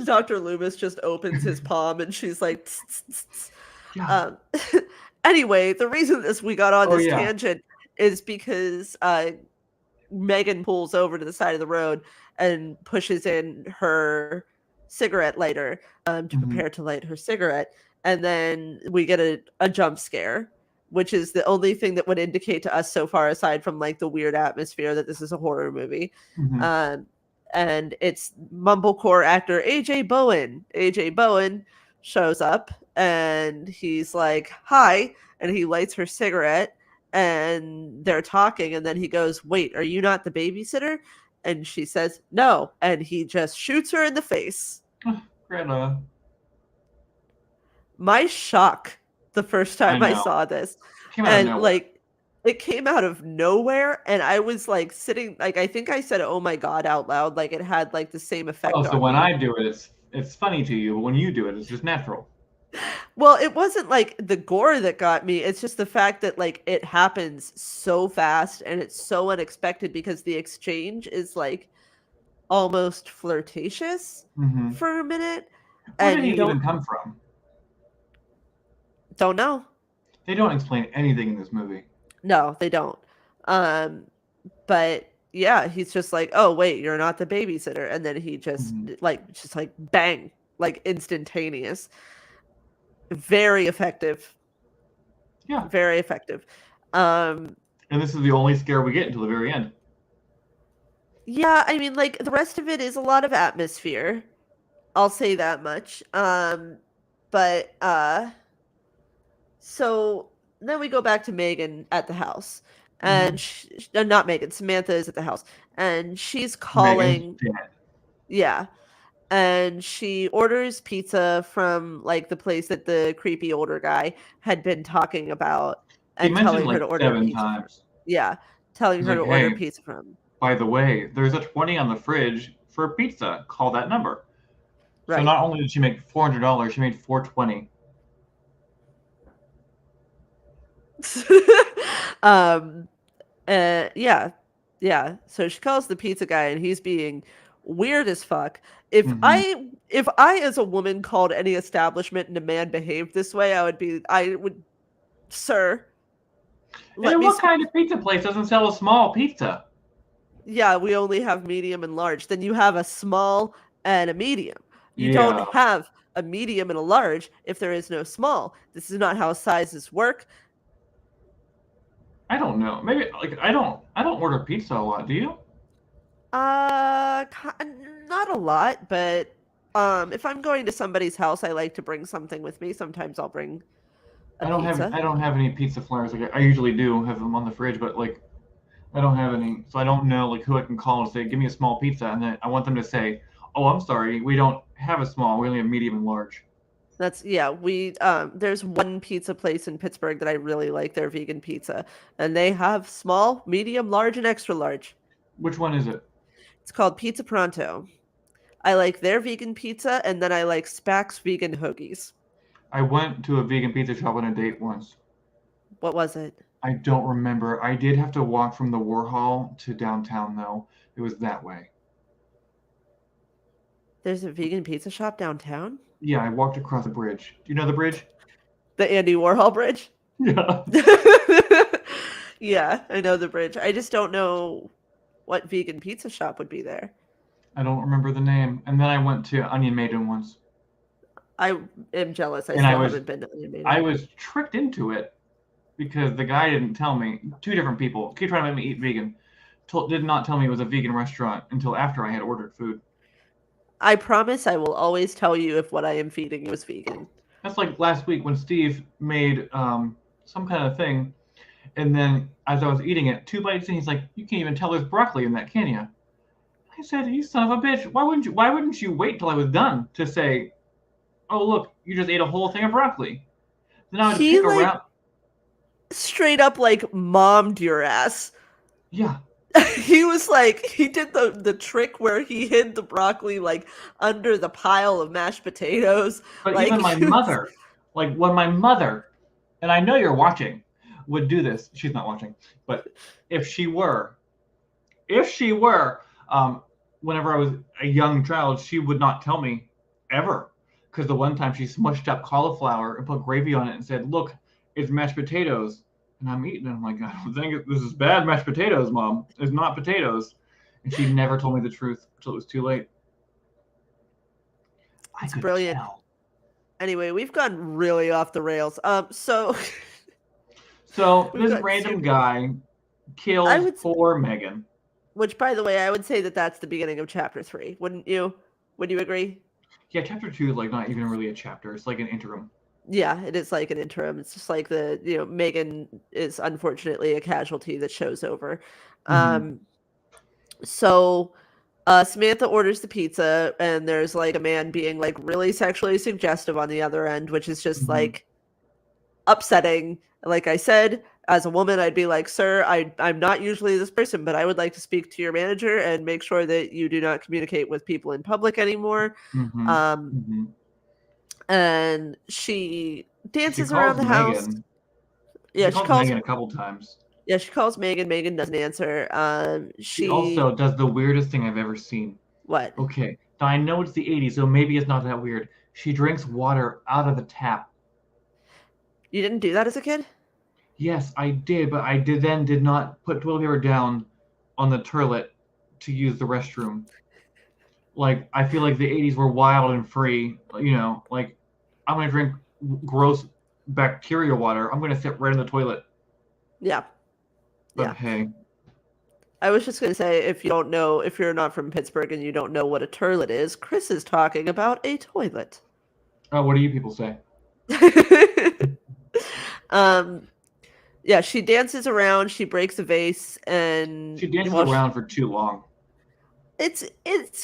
Dr. Loomis just opens his palm and she's like tss, tss, tss. Yeah. Anyway, the reason we got on this tangent is because Megan pulls over to the side of the road and pushes in her cigarette lighter to prepare to light her cigarette. And then we get a jump scare, which is the only thing that would indicate to us so far, aside from like the weird atmosphere that this is a horror movie. And it's mumblecore actor AJ Bowen. AJ Bowen shows up and he's like, hi, and he lights her cigarette and they're talking, and then he goes, wait, are you not the babysitter? And she says, no, and he just shoots her in the face. Greta. My shock the first time I saw this. And like it came out of nowhere, and I was like sitting, like I think I said, oh my God, out loud, like it had like the same effect on me. So when I do it, it's funny to you, but when you do it, it's just natural. Well, it wasn't like the gore that got me. It's just the fact that like it happens so fast and it's so unexpected because the exchange is like almost flirtatious for a minute. Where did he even come from? Don't know. They don't explain anything in this movie. No, they don't. But yeah, he's just like, oh wait, you're not the babysitter, and then he just like bang, like instantaneous. Very effective. Yeah. Very effective. And this is the only scare we get until the very end. Yeah, I mean, like the rest of it is a lot of atmosphere. I'll say that much. But so then we go back to Megan at the house, and not Megan, Samantha is at the house, and she's calling. Yeah. And she orders pizza from like the place that the creepy older guy had been talking about and telling her to order 7 times. Yeah, telling her to order pizza from. By the way, there's a 20 on the fridge for pizza. Call that number. Right. So not only did she make $400, she made $420. Yeah. So she calls the pizza guy, and he's being weird as fuck. If if I, as a woman, called any establishment and a man behaved this way, I would, sir, Hey, let me what speak. kind of pizza place doesn't sell a small pizza? Yeah, we only have medium and large. Then you have a small and a medium. You don't Yeah, have a medium and a large if there is no small. This is not how sizes work. I don't know. Maybe like I don't order pizza a lot. Do you? Not a lot, but if I'm going to somebody's house, I like to bring something with me. Sometimes I'll bring a pizza. I don't have any pizza flyers. Like I usually do have them on the fridge, but like I don't have any, so I don't know like who I can call and say, give me a small pizza, and then I want them to say, oh, I'm sorry, we don't have a small. We only have medium and large. That's yeah, we there's one pizza place in Pittsburgh that I really like their vegan pizza, and they have small, medium, large, and extra large. Which one is it? It's called Pizza Pronto. I like their vegan pizza, and then I like Spack's vegan hoagies. I went to a vegan pizza shop on a date once. What was it? I don't remember. I did have to walk from the Warhol to downtown though. It was that way. There's a vegan pizza shop downtown? Yeah, I walked across the bridge. Do you know the bridge? The Andy Warhol Bridge? Yeah. Yeah, I know the bridge. I just don't know what vegan pizza shop would be there. I don't remember the name. And then I went to Onion Maiden once. I am jealous. I And still haven't been to Onion Maiden. I was tricked into it because the guy didn't tell me. Two different people keep trying to make me eat vegan. Did not tell me it was a vegan restaurant until after I had ordered food. I promise I will always tell you if what I am feeding you is vegan. That's like last week when Steve made some kind of thing, and then as I was eating it, 2 bites in, he's like, "You can't even tell there's broccoli in that, can you?" I said, "You son of a bitch! Why wouldn't you wait till I was done to say, oh look, you just ate a whole thing of broccoli?" Then I would He pick like around. straight up like mommed your ass. Yeah. He was like, he did the trick where he hid the broccoli like under the pile of mashed potatoes. But like, even my mother, like when my mother, and I know you're watching, would do this. She's not watching, but if she were, whenever I was a young child, she would not tell me ever. Because the one time she smushed up cauliflower and put gravy on it and said, "Look, it's mashed potatoes." And I'm eating it. I'm like, "I don't think this is bad mashed potatoes, Mom. It's not potatoes." And she never told me the truth until it was too late. It's brilliant. Anyway, we've gone really off the rails. So this random guy kills poor Megan. Which, by the way, I would say that that's the beginning of chapter 3. Wouldn't you? Would you agree? Yeah, chapter 2 is like not even really a chapter. It's like an interim. Yeah, it is like an interim. It's just like Megan is unfortunately a casualty that shows over. Mm-hmm. So Samantha orders the pizza, and there's like a man being like really sexually suggestive on the other end, which is just like upsetting. Like I said, as a woman, I'd be like, "Sir, I'm not usually this person, but I would like to speak to your manager and make sure that you do not communicate with people in public anymore." And she dances around the house. Yeah, she calls Megan a couple times. Yeah, she calls Megan. Megan doesn't answer. She also does the weirdest thing I've ever seen. What? Okay, now I know it's the 80s, so maybe it's not that weird. She drinks water out of the tap. You didn't do that as a kid? Yes, I did, but I did not put toilet paper down on the toilet to use the restroom. Like, I feel like the 80s were wild and free. You know, like, I'm going to drink gross bacteria water. I'm going to sit right in the toilet. Yeah. But hey. I was just going to say, if you're not from Pittsburgh and you don't know what a turlet is, Chris is talking about a toilet. Oh, what do you people say? Yeah, she dances around, she breaks a vase, and she dances around for too long. It's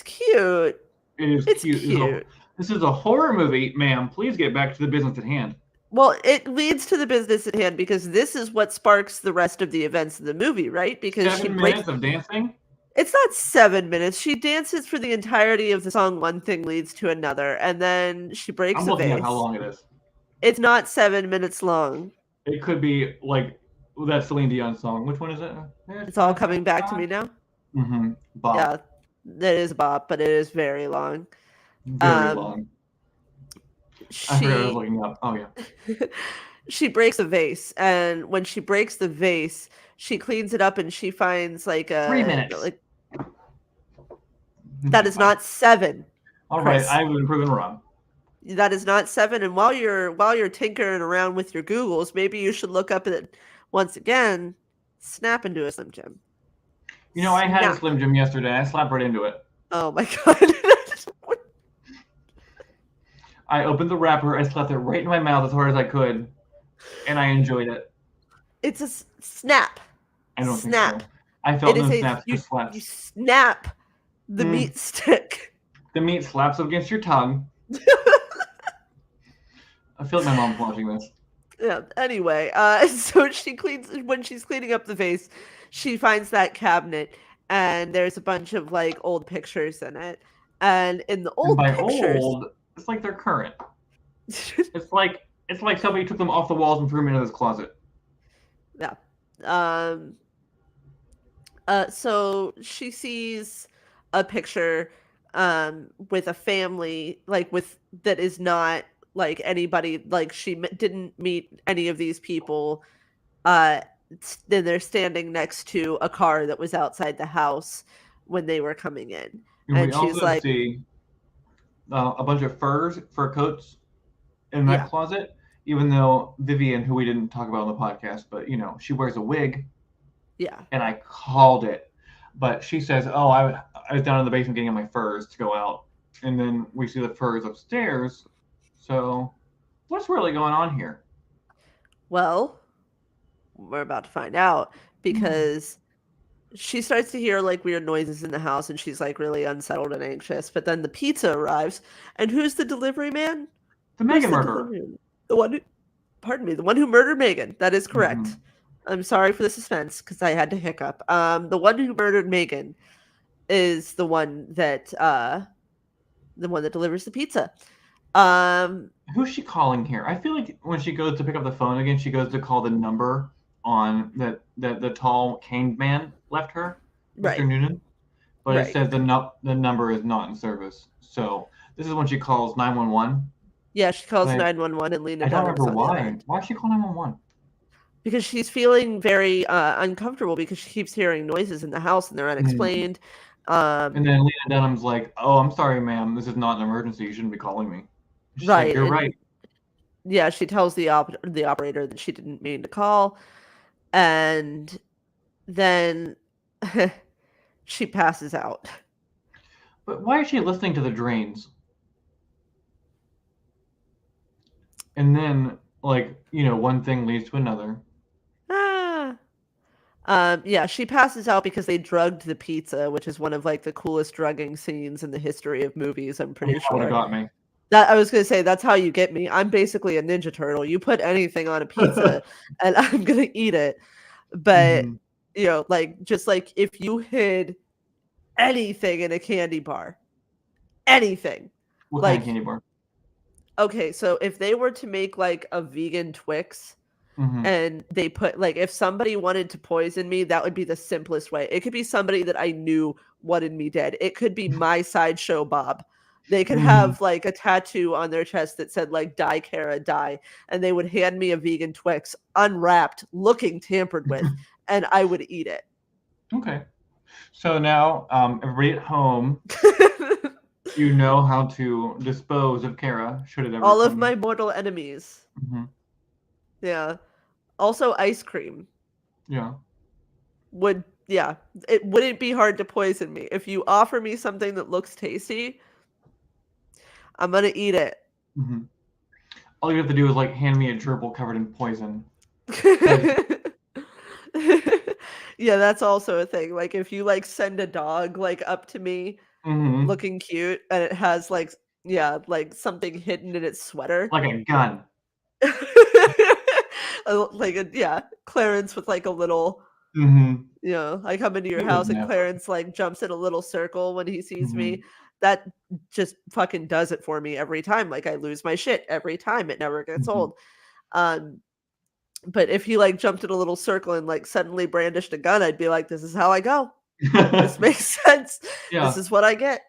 cute. It's cute. This is a horror movie, ma'am. Please get back to the business at hand. Well, it leads to the business at hand because this is what sparks the rest of the events of the movie, right? Because 7 minutes of dancing? It's not 7 minutes. She dances for the entirety of the song. One thing leads to another, and then she breaks a vase. I'm looking at how long it is. It's not 7 minutes long. It could be like that Celine Dion song. Which one is it? It's all coming back to me now. Mm-hmm. Bop. Yeah, that is a bop, but it is very long. Very long. I forgot I was She looking up. Oh yeah. she breaks a vase, and when she breaks the vase, she cleans it up and she finds like 3 a minutes. like that Okay, is fine. not 7, All right, Chris. I've been proven wrong. That is not 7. And while you're tinkering around with your Googles, maybe you should look up at once again. Snap into a Slim Jim. You know, I had a Snap. Slim Jim yesterday. I slapped right into it. Oh my god. I opened the wrapper. I slapped it right in my mouth as hard as I could, and I enjoyed it. It's a snap. I don't Snap. think so. I felt It is no a snaps, you, just slaps. you snap the meat stick. The meat slaps against your tongue. I feel like my mom's watching this. Yeah. Anyway, so when she's cleaning up the vase, she finds that cabinet, and there's a bunch of like old pictures in it. And in the And old by pictures, old, it's like they're current. It's like somebody took them off the walls and threw them into this closet. yeah. So she sees a picture with a family that is not like anybody, like she didn't meet any of these people. Then they're standing next to a car that was outside the house when they were coming in, And we and she's also like, see a bunch of fur coats in that yeah, closet, even though Vivian, who we didn't talk about on the podcast, but she wears a wig, yeah. and I called it. But she says, "Oh, I was down in the basement getting my furs to go out," and then we see the furs upstairs. So, what's really going on here? Well, we're about to find out, because she starts to hear like weird noises in the house, and she's like really unsettled and anxious. But then the pizza arrives, and who's the delivery man? The Who's Megan the murderer. delivery man? The one who, pardon me, the one who murdered Megan. That is correct. Mhm. I'm sorry for the suspense because I had to hiccup. The one who murdered Megan is the one that delivers the pizza. Who's she calling here? I feel like when she goes to pick up the phone again, she goes to call the number on that the tall caned man left her, Right. Mr. Noonan, but Right. it says the number is not in service. So this is when she calls 911. Yeah, she calls But 911, and Lena I don't Dunham's remember on the other why. end. Why did she call 911? Because she's feeling very uncomfortable because she keeps hearing noises in the house and they're unexplained. And then Lena Dunham's like, "Oh, I'm sorry, ma'am. This is not an emergency. You shouldn't be calling me." She's Right. like, "You're right." Yeah, she tells the operator that she didn't mean to call, and then she passes out. But why is she listening to the drains? And then, one thing leads to another. Yeah, she passes out because they drugged the pizza, which is one of like the coolest drugging scenes in the history of movies. I'm pretty That would have sure. got me. That I was gonna say, that's how you get me. I'm basically a Ninja Turtle. You put anything on a pizza, and I'm gonna eat it. But just like if you hid anything in a candy bar, anything, What kind like of candy bar? okay, so if they were to make like a vegan Twix. And they put like if somebody wanted to poison me, that would be the simplest way. It could be somebody that I knew wanted me dead. It could be my sideshow Bob. They could have like a tattoo on their chest that said like "Die Kara, die," and they would hand me a vegan Twix, unwrapped, looking tampered with, and I would eat it. Okay. So now, everybody at home, you know how to dispose of Kara should it ever All of come. my mortal enemies. Yeah. Also, ice cream. Yeah. It wouldn't be hard to poison me. If you offer me something that looks tasty, I'm gonna eat it. All you have to do is like hand me a gerbil covered in poison. Yeah, that's also a thing. Like if you like send a dog like up to me looking cute and it has like something hidden in its sweater. Like a gun. Clarence with like a little I come into your house and Clarence like jumps in a little circle when he sees me. That just fucking does it for me every time. Like I lose my shit every time. It never gets old. But if he like jumped in a little circle and like suddenly brandished a gun, I'd be like, this is how I go. This makes sense. Yeah. This is what I get.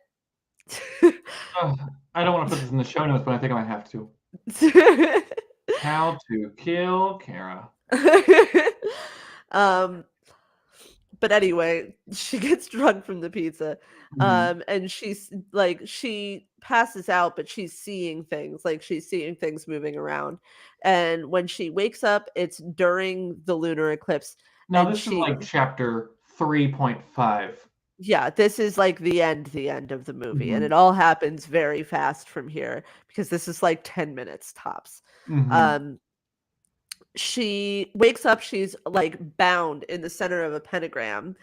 I don't want to put this in the show notes, but I think I might have to. How to Kill Kara. But anyway, she gets drunk from the pizza. Mhm. And she's like, she passes out, but she's seeing things, like she's seeing things moving around. And when she wakes up, it's during the lunar eclipse. Now And this is like she, chapter 3.5. yeah, this is like the end of the movie. And Mhm. it all happens very fast from here because this is like 10 minutes tops. Mhm. Um, she wakes up, she's like bound in the center of a pentagram,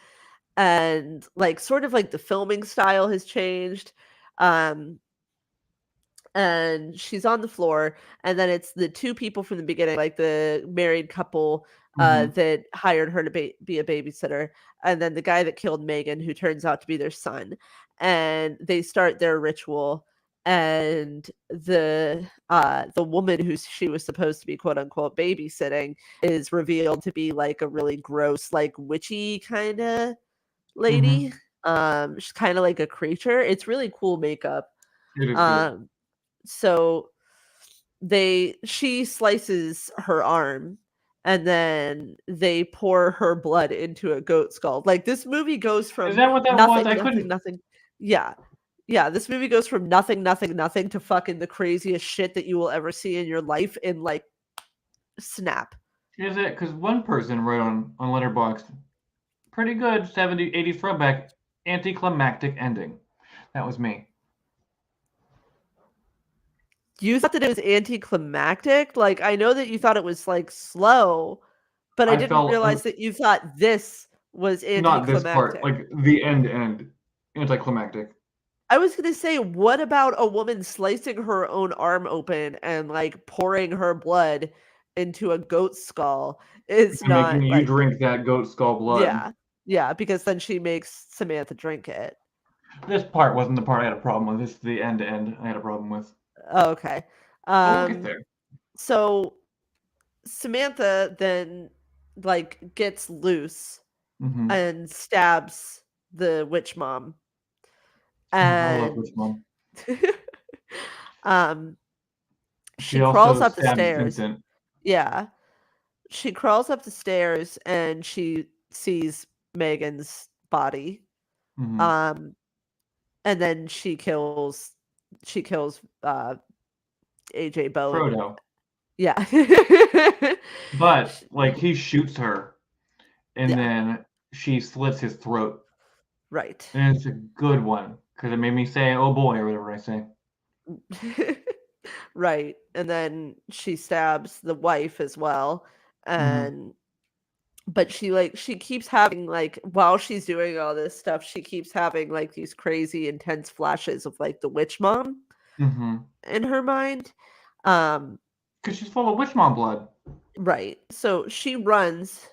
and like sort of like the filming style has changed. um and she's on the floor, and then it's the two people from the beginning, like the married couple Mhm. that hired her to be a babysitter, and then the guy that killed Megan, who turns out to be their son. And they start their ritual, and the woman who she was supposed to be quote unquote babysitting is revealed to be like a really gross, like witchy kind of lady. Mhm. She's kind of like a creature. It's really cool makeup. It is good. um so she slices her arm, and then they pour her blood into a goat skull. Like, this movie goes Is from that what that was? nothing, I nothing, couldn't. nothing. Yeah. Yeah, this movie goes from nothing, nothing, nothing to fucking the craziest shit that you will ever see in your life in like snap. Is it? Because one person wrote on Letterboxd, pretty good 70s, 80s throwback, anticlimactic ending. That was me. You thought that it was anticlimactic? Like, I know that you thought it was like slow, but I I didn't felt realize that you thought this was not this part, anticlimactic. like the end, anticlimactic. I was gonna say, what about a woman slicing her own arm open and like pouring her blood into a goat skull is And making not you like, drink that goat skull blood. yeah, yeah, because then she makes Samantha drink it. This part wasn't the part I had a problem with. This is the end I had a problem with. Oh, okay. But we'll get Um, there. so Samantha then like gets loose Hmm. and stabs the witch mom, I love and this one. um She she crawls also up the stabbed stairs. Vincent. Yeah. She crawls up the stairs and she sees Megan's body. Hmm. Um, and then she kills AJ Bowen. Frodo. Yeah. But, like, he shoots her, and Yeah, then she slits his throat. right. And it's a good one, because it made me say, oh boy, or whatever I say. Right. And then she stabs the wife as well. Hmm. And but she keeps having like, while she's doing all this stuff, she keeps having like these crazy intense flashes of like the witch mom Hmm. in her mind. Um, Because she's full of witch mom blood. right. So she runs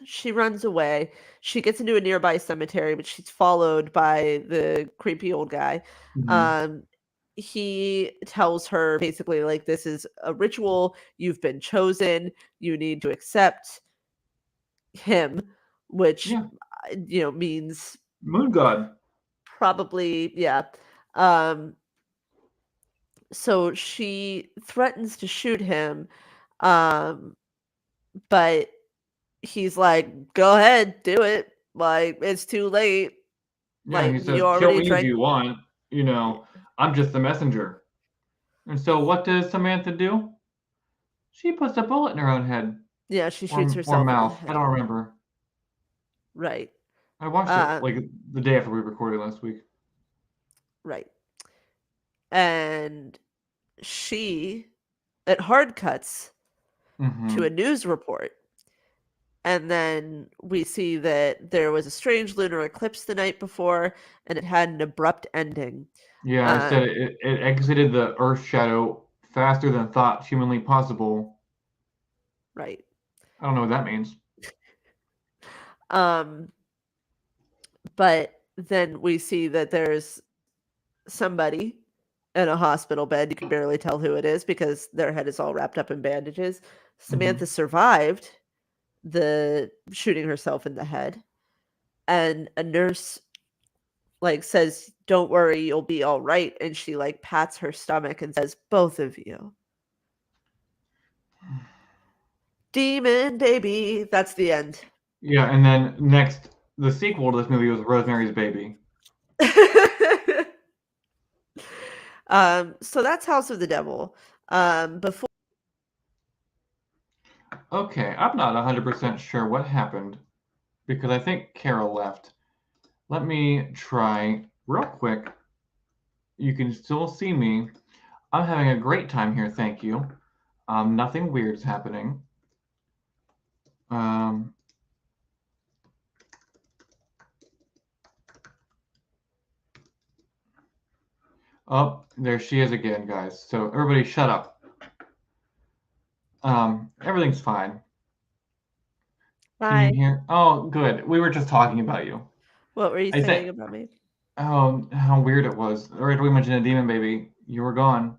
away. She gets into a nearby cemetery, but she's followed by the creepy old guy. Hmm. Um, he tells her basically like, this is a ritual, you've been chosen, you need to accept him, which Yeah. means Moon god. probably, yeah. Um, so she threatens to shoot him, um, but he's like, "Go ahead, do it. Like, it's too late. Yeah, Like, he you says, kill already me if drank." you want. I'm just the messenger. And so what does Samantha do? She puts a bullet in her own head. Yeah, she shoots Or herself in the mouth. I head. don't remember. Right. I watched it, Uh, like, the day after we recorded last week. right. And she it hard cuts to a Hmm. news report. And then we see that there was a strange lunar eclipse the night before, and it had an abrupt ending. Yeah, it said Um, it exited the Earth shadow faster than thought humanly possible. right. I don't know what that means. Um, but then we see that there's somebody in a hospital bed. You can barely tell who it is because their head is all wrapped up in bandages. Samantha Hmm. survived the shooting herself in the head, and a nurse like says, "Don't worry, you'll be all right," and she like pats her stomach and says, "Both of you." Demon baby. That's the end. Yeah, and then next, the sequel to this movie was Rosemary's Baby. So that's House of the Devil. Before Okay, I'm not 100% sure what happened because I think Carol left. Let me try real quick. You can still see me. I'm having a great time here, thank you. Nothing weird is happening. Oh, there she is again, guys. So everybody shut up. Everything's fine. Can you Hi. hear? Oh, good. We were just talking about you. What were you I saying said, about me? oh, how weird it was. Right after we mentioned a demon baby, you were gone.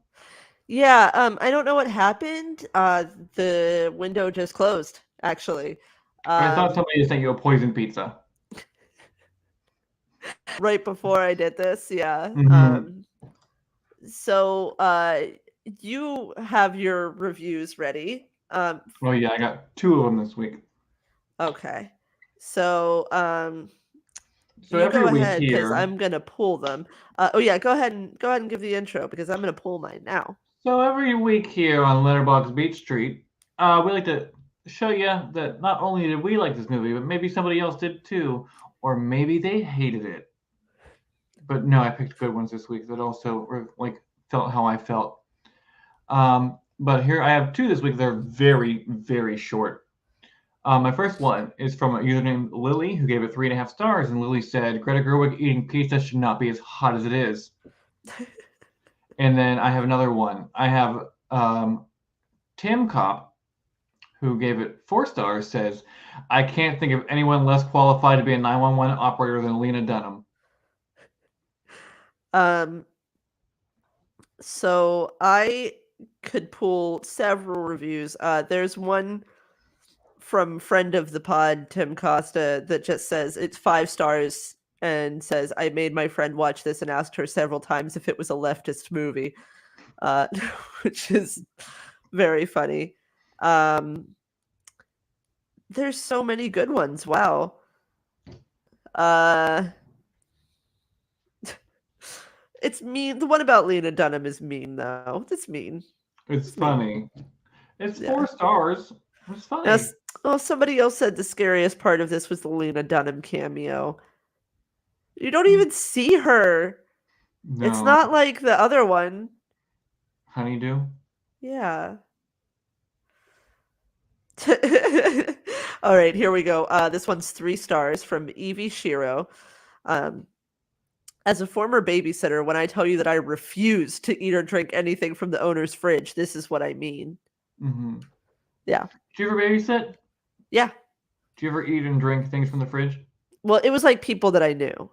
Yeah, I don't know what happened. The window just closed, actually. I thought somebody sent you a poison pizza. Right before I did this, yeah. Mm-hmm. So you have your reviews ready. Oh yeah, I got 2 of them this week. Okay. So So you every go week ahead because here, I'm gonna pull them. Oh yeah, go ahead and give the intro because I'm gonna pull mine now. on Letterboxd Beach Street, we like to show you that not only did we like this movie, but maybe somebody else did too, or maybe they hated it. But no, I picked good ones this week that also like felt how I felt. But here I have 2 this week. They're very, very short. My first one is from a user named Lily, who gave it 3.5 stars, and Lily said, "Greta Gerwig eating pizza should not be as hot as it is." And then I have another one. I have Tim Cop, who gave it 4 stars, says, "I can't think of anyone less qualified to be a 911 operator than Lena Dunham." Um, so I could pull several reviews. There's one from friend of the pod, Tim Costa, that just says it's 5 stars and says, "I made my friend watch this and asked her several times if it was a leftist movie," uh, which is very funny. There's so many good ones. Wow. Uh, it's mean. The one about Lena Dunham is mean, though. It's mean. It's It's mean. funny. It's Yeah. 4 stars. It's Now, funny. somebody else said the scariest part of this was the Lena Dunham cameo. You don't even see her. It's No. not like the other one. Honeydew? Yeah. All right, here we go. This one's 3 stars from Evie Shiro. Um, as a former babysitter, when I tell you that I refuse to eat or drink anything from the owner's fridge, this is what I mean. Mm-hmm. Yeah. Do you ever babysit? Yeah. Do you ever eat and drink things from the fridge? Well, it was like people that I knew.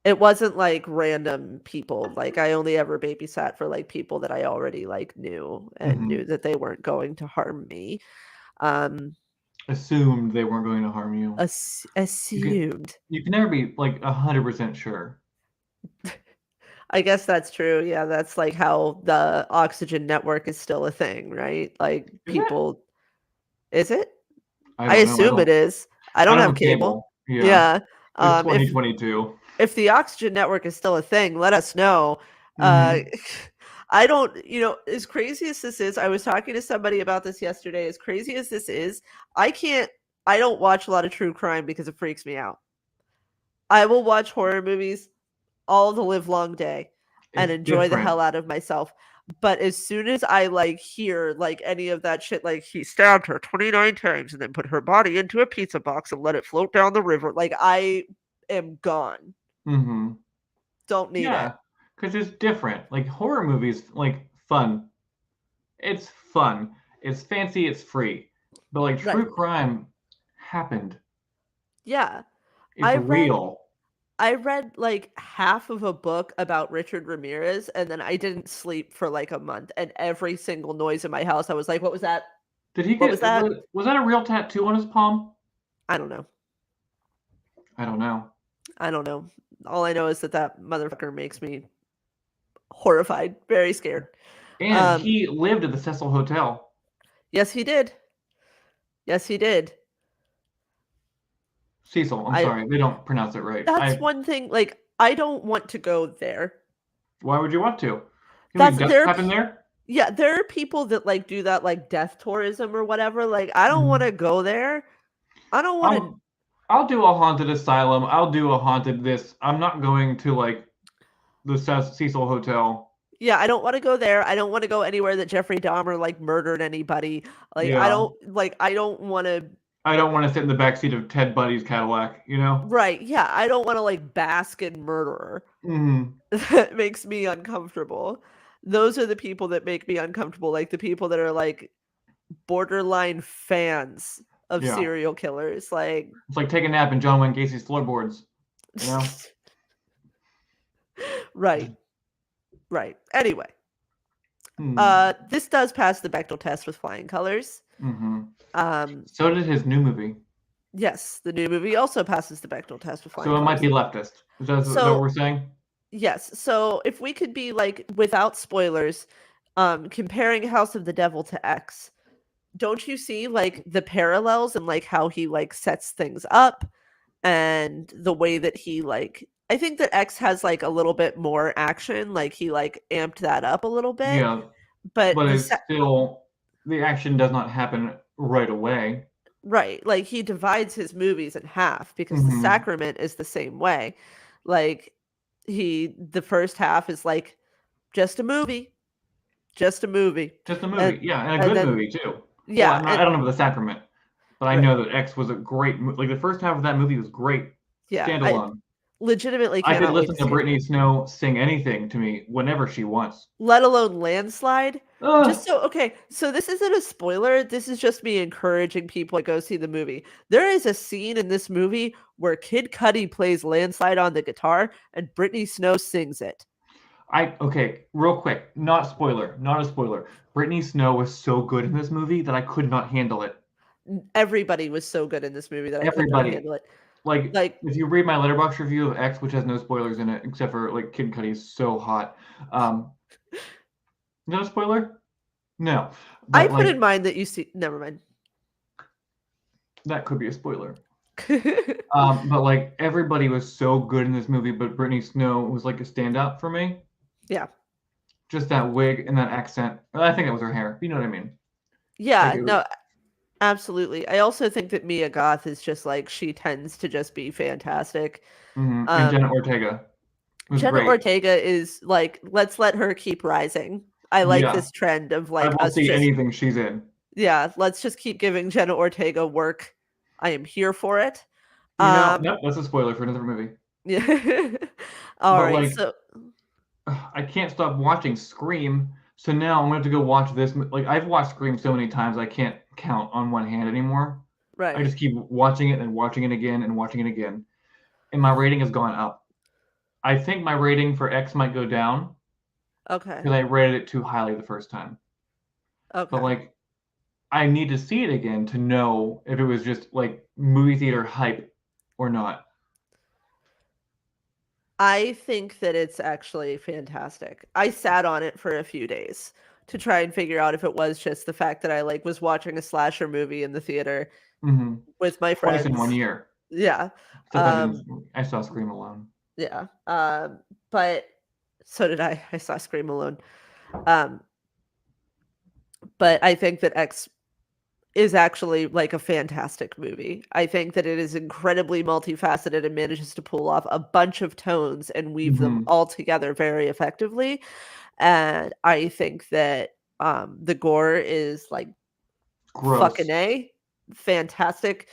It wasn't like random people. Like I only ever babysat for like people that I already like knew and Mm-hmm. knew that they weren't going to harm me. Um, Assumed they weren't going to harm you. You can assumed. you can never be like 100% sure. I guess that's true. Yeah, that's like how the oxygen network is still a thing, right? Like Is it? people, is it? I I don't know. assume it is. I I don't don't have have cable. cable. Yeah. Yeah. It's If 2022. the oxygen network is still a thing, let us know. Uh, Mm-hmm. I don't, as crazy as this is, I was talking to somebody about this yesterday. As crazy as this is, I don't watch a lot of true crime because it freaks me out. I will watch horror movies all the live long day and It's enjoy the different. hell out of myself. But as soon as I like hear like any of that shit, like he stabbed her 29 times and then put her body into a pizza box and let it float down the river, like I am gone. Mm-hmm. Don't need it. Yeah. Because it's different. Like horror movies, like fun. It's fun. It's fancy. It's free. But like Right. true crime happened. Yeah. It's I read real. I read like half of a book about Richard Ramirez and then I didn't sleep for like a month and every single noise in my house I was like, what was that? Did he What was get that? was that a real tattoo on his palm? I don't know. I don't know. I don't know. All I know is that motherfucker makes me horrified, very scared. And he lived at the Cecil Hotel. Yes, he did. Yes, he did. Cecil, I'm sorry, they don't pronounce it right. That's one thing, like, I don't want to go there. Why would you want to? That's death there. happen there? Yeah, there are people that like do that, like death tourism or whatever. Like, I don't want to go there. I don't want to. I'll do a haunted asylum. I'll do a haunted this. I'm not going to like the Cecil Hotel. Yeah, I don't want to go there. I don't want to go anywhere that Jeffrey Dahmer like murdered anybody. Like, Yeah. I don't want to. I don't want to sit in the backseat of Ted Bundy's Cadillac, you know? Right. Yeah, I don't want to like bask in murder. That makes me uncomfortable. Those are the people that make me uncomfortable, like the people that are like borderline fans of serial killers. Like, it's like taking a nap in John Wayne Gacy's floorboards, you know? Right. Anyway, this does pass the Bechdel test with flying colors. So did his new movie. Yes, the new movie also passes the Bechdel test with flying colors. So it might be leftist. Is that what we're saying? Yes. So if we could be like, without spoilers, comparing House of the Devil to X, don't you see like the parallels and like how he like sets things up and the way that he like, I think that X has like a little bit more action, like he like amped that up a little bit. Yeah. But it's still, the action does not happen right away. Right. Like he divides his movies in half because The Sacrament is the same way. Like the first half is like just a movie. Yeah, and a good movie too. Yeah. Well, I don't know about The Sacrament, but I know that X was a great, like the first half of that movie was great. Yeah. Standalone. Legitimately I could listen to Brittany Snow sing anything to me whenever she wants. Let alone Landslide. So this isn't a spoiler. This is just me encouraging people to go see the movie. There is a scene in this movie where Kid Cudi plays Landslide on the guitar and Brittany Snow sings it. Real quick, not a spoiler. Brittany Snow was so good in this movie that I could not handle it. Everybody was so good in this movie that I could not handle it. Like if you read my Letterboxd review of X, which has no spoilers in it except for like Kid Cudi's so hot. No spoiler? No. But I put in mind that you see. Never mind. That could be a spoiler. But like everybody was so good in this movie, but Brittany Snow was like a standout for me. Yeah. Just that wig and that accent. I think it was her hair. You know what I mean? Yeah. No. Absolutely. I also think that Mia Goth is just like, she tends to just be fantastic. And Jenna Ortega. Ortega is like, let's let her keep rising. I like this trend of like, I will see anything she's in. Yeah, let's just keep giving Jenna Ortega work. I am here for it. No, that's a spoiler for another movie. Yeah. All right. So I can't stop watching Scream. So now I'm going to have to go watch this. Like, I've watched Scream so many times, I can't count on one hand anymore. Right. I just keep watching it and watching it again and watching it again. And my rating has gone up. I think my rating for X might go down. Okay. Because I rated it too highly the first time. Okay. But, like, I need to see it again to know if it was just, like, movie theater hype or not. I think that it's actually fantastic. I sat on it for a few days to try and figure out if it was just the fact that I like was watching a slasher movie in the theater with my friends. Twice in 1 year. Yeah. I saw Scream alone. Yeah. But so did I. I saw Scream alone. But I think that X is actually like a fantastic movie. I think that it is incredibly multifaceted and manages to pull off a bunch of tones and weave them all together very effectively. And I think that the gore is like gross. Fucking A. Fantastic.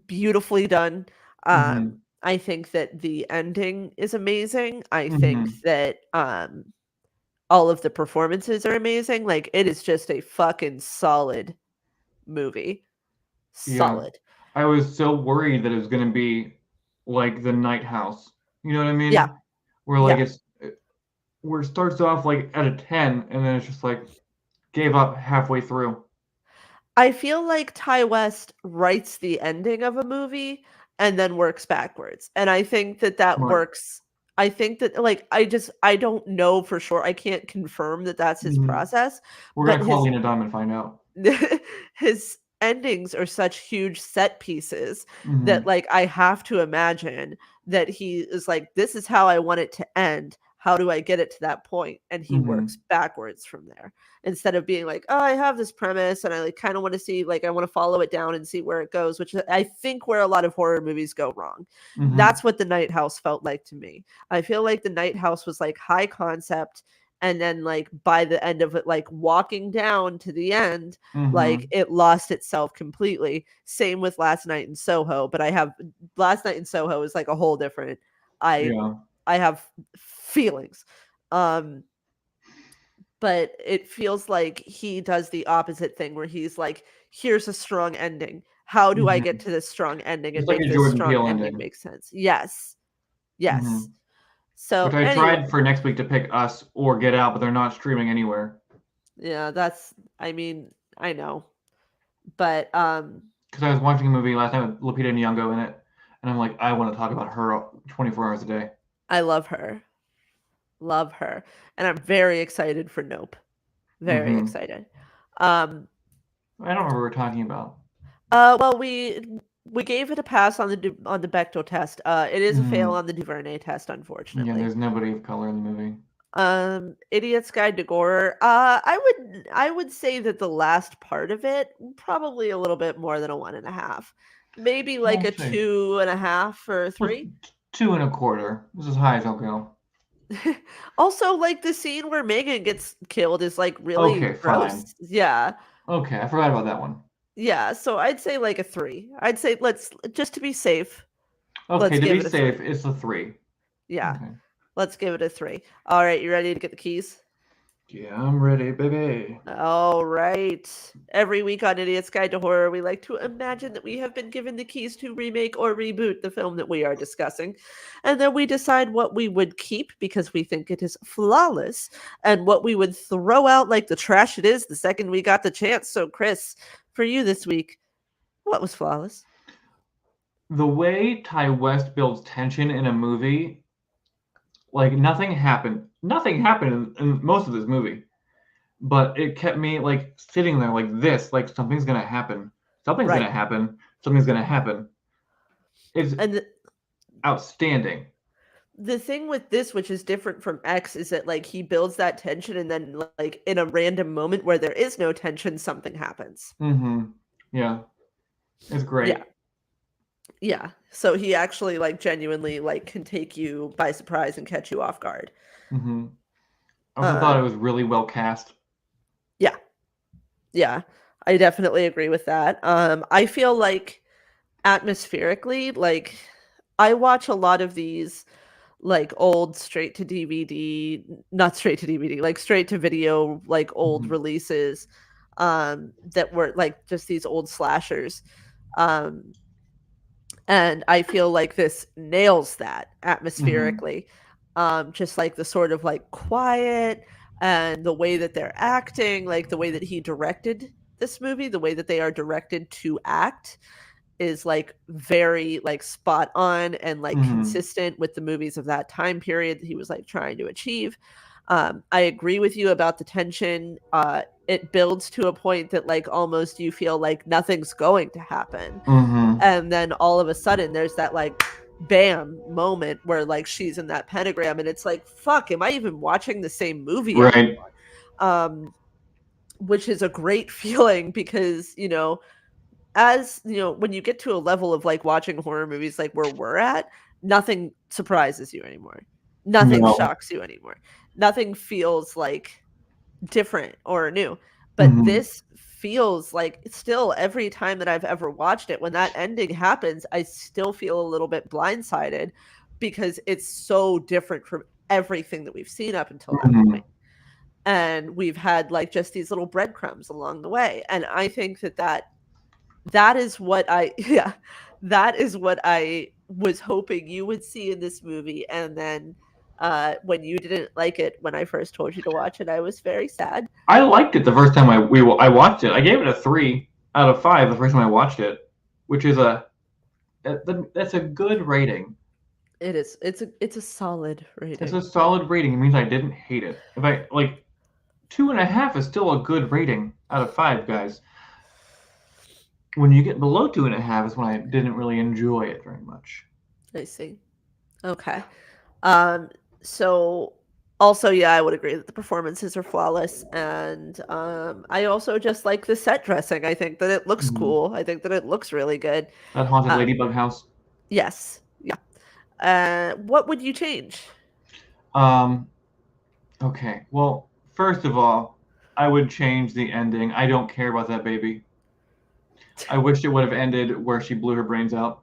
Beautifully done. I think that the ending is amazing. I think that all of the performances are amazing. Like, it is just a fucking solid movie. Solid. Yeah. I was so worried that it was going to be like The Night House. You know what I mean? Yeah. Where like where it starts off like at a 10 and then it's just like gave up halfway through. I feel like Ty West writes the ending of a movie and then works backwards. And I think that Smart. works. I think that like I don't know for sure. I can't confirm that that's his process, We're but gonna call Lena Dunham and find out. his endings are such huge set pieces that Mm-hmm. like I have to imagine that he is like, this is how I want it to end. How do I get it to that point? And he Mm-hmm. works backwards from there instead of being like, oh, I have this premise and I like kind of want to see, like, I want to follow it down and see where it goes, which I think where a lot of horror movies go wrong. Mm-hmm. That's what The Night House felt like to me. I feel like The Night House was like high concept, and then like by the end of it, like walking down to the end, like Mm-hmm. it lost itself completely. Same with Last Night in Soho, but I have Last Night in Soho is like a whole different. I Yeah. I have feelings. Um but it feels like he does the opposite thing where he's like, here's a strong ending. How do I Mm-hmm. get to this strong ending It's and like make a this Jordan strong Peele ending ending. make sense? Yes. Mm-hmm. Yes. Which So I anyway, tried for next week to pick Us or Get Out, but they're not streaming anywhere. yeah, that's, I mean, I know. But Because I was watching a movie last night with Lupita Nyong'o in it, and I'm like, I want to talk about her 24 hours a day. I love her. Love her. And I'm very excited for Nope. Very Mm-hmm. excited. I don't remember what we're talking about. Well, we gave it a pass on the Bechdel test. It is a fail Mm-hmm. on the Duvernay test, Yeah, unfortunately. there's nobody of color in the movie. Idiot's Guide to Gore. I would say that the last part of it probably a little bit more than a 1.5, maybe like We'll a see. 2.5 or a Well, 3. 2.25. This is as high as I'll go. Also, like the scene where Megan gets killed is like really Okay, gross. fine. Yeah. Okay, I forgot about that one. Yeah, so I'd say like a 3. I'd say let's just to be safe, Okay, let's to give be it a safe, 3. it's a 3. Yeah. Okay. Let's give it a 3. All right, you ready to get the keys? Yeah, I'm ready, baby. All right. Every week on Idiot's Guide to Horror, we like to imagine that we have been given the keys to remake or reboot the film that we are discussing. And then we decide what we would keep because we think it is flawless and what we would throw out like the trash it is the second we got the chance. So, Chris, for you this week, what was flawless? The way Ty West builds tension in a movie, like nothing happened. Nothing happened in most of this movie. But it kept me like sitting there like this, like something's gonna happen. Something's Right. gonna happen. Something's gonna happen. It's And outstanding. the thing with this, which is different from X, is that like he builds that tension and then like in a random moment where there is no tension, something happens. Mm-hmm. Yeah. It's great. Yeah. Yeah. So he actually like genuinely like can take you by surprise and catch you off guard. Mm-hmm. I also thought it Um was really well cast. yeah. Yeah. I definitely agree with that. I feel like atmospherically, like I watch a lot of these like old straight to DVD, not straight to DVD, like straight to video, like old Mm-hmm. releases that were like just these old slashers. Um and I feel like this nails that Mm-hmm. atmospherically. Just like the sort of like quiet and the way that they're acting, like the way that he directed this movie, the way that they are directed to act is like very like spot on and like Mm-hmm. consistent with the movies of that time period that he was like trying to achieve. I agree with you about the tension. It builds to a point that like almost you feel like nothing's going to happen. Mm-hmm. And then all of a sudden there's that like bam moment where like she's in that pentagram and it's like, fuck, am I even watching the same movie Right. anymore? Which is a great feeling because, you know, as you know, when you get to a level of like watching horror movies like where we're at, nothing surprises you anymore. Nothing No. shocks you anymore. Nothing feels like different or new. But Mm-hmm. this feels like still every time that I've ever watched it, when that ending happens, I still feel a little bit blindsided because it's so different from everything that we've seen up until that Mm-hmm. point. And we've had like just these little breadcrumbs along the way. And I think that is what I yeah, that is what I was hoping you would see in this movie. And then when you didn't like it when I first told you to watch it, I was very sad. I liked it the first time I watched it. I gave it a 3 out of 5 the first time I watched it, which is a That's a good rating. It is. It's a solid It's a rating. solid rating. It means I didn't hate it. If I like 2.5 is still a good rating out of 5, guys. When you get below 2.5 is when I didn't really enjoy it very much. I see. Okay. Um, so also, yeah, I would agree that the performances are flawless, and I also just like the set dressing. I think that it looks Mhm. cool. I think that it looks really good. That haunted Um, ladybug house. yes, yeah. What would you change? Um, okay. Well, first of all, I would change the ending. I don't care about that baby. I wish it would have ended where she blew her brains out.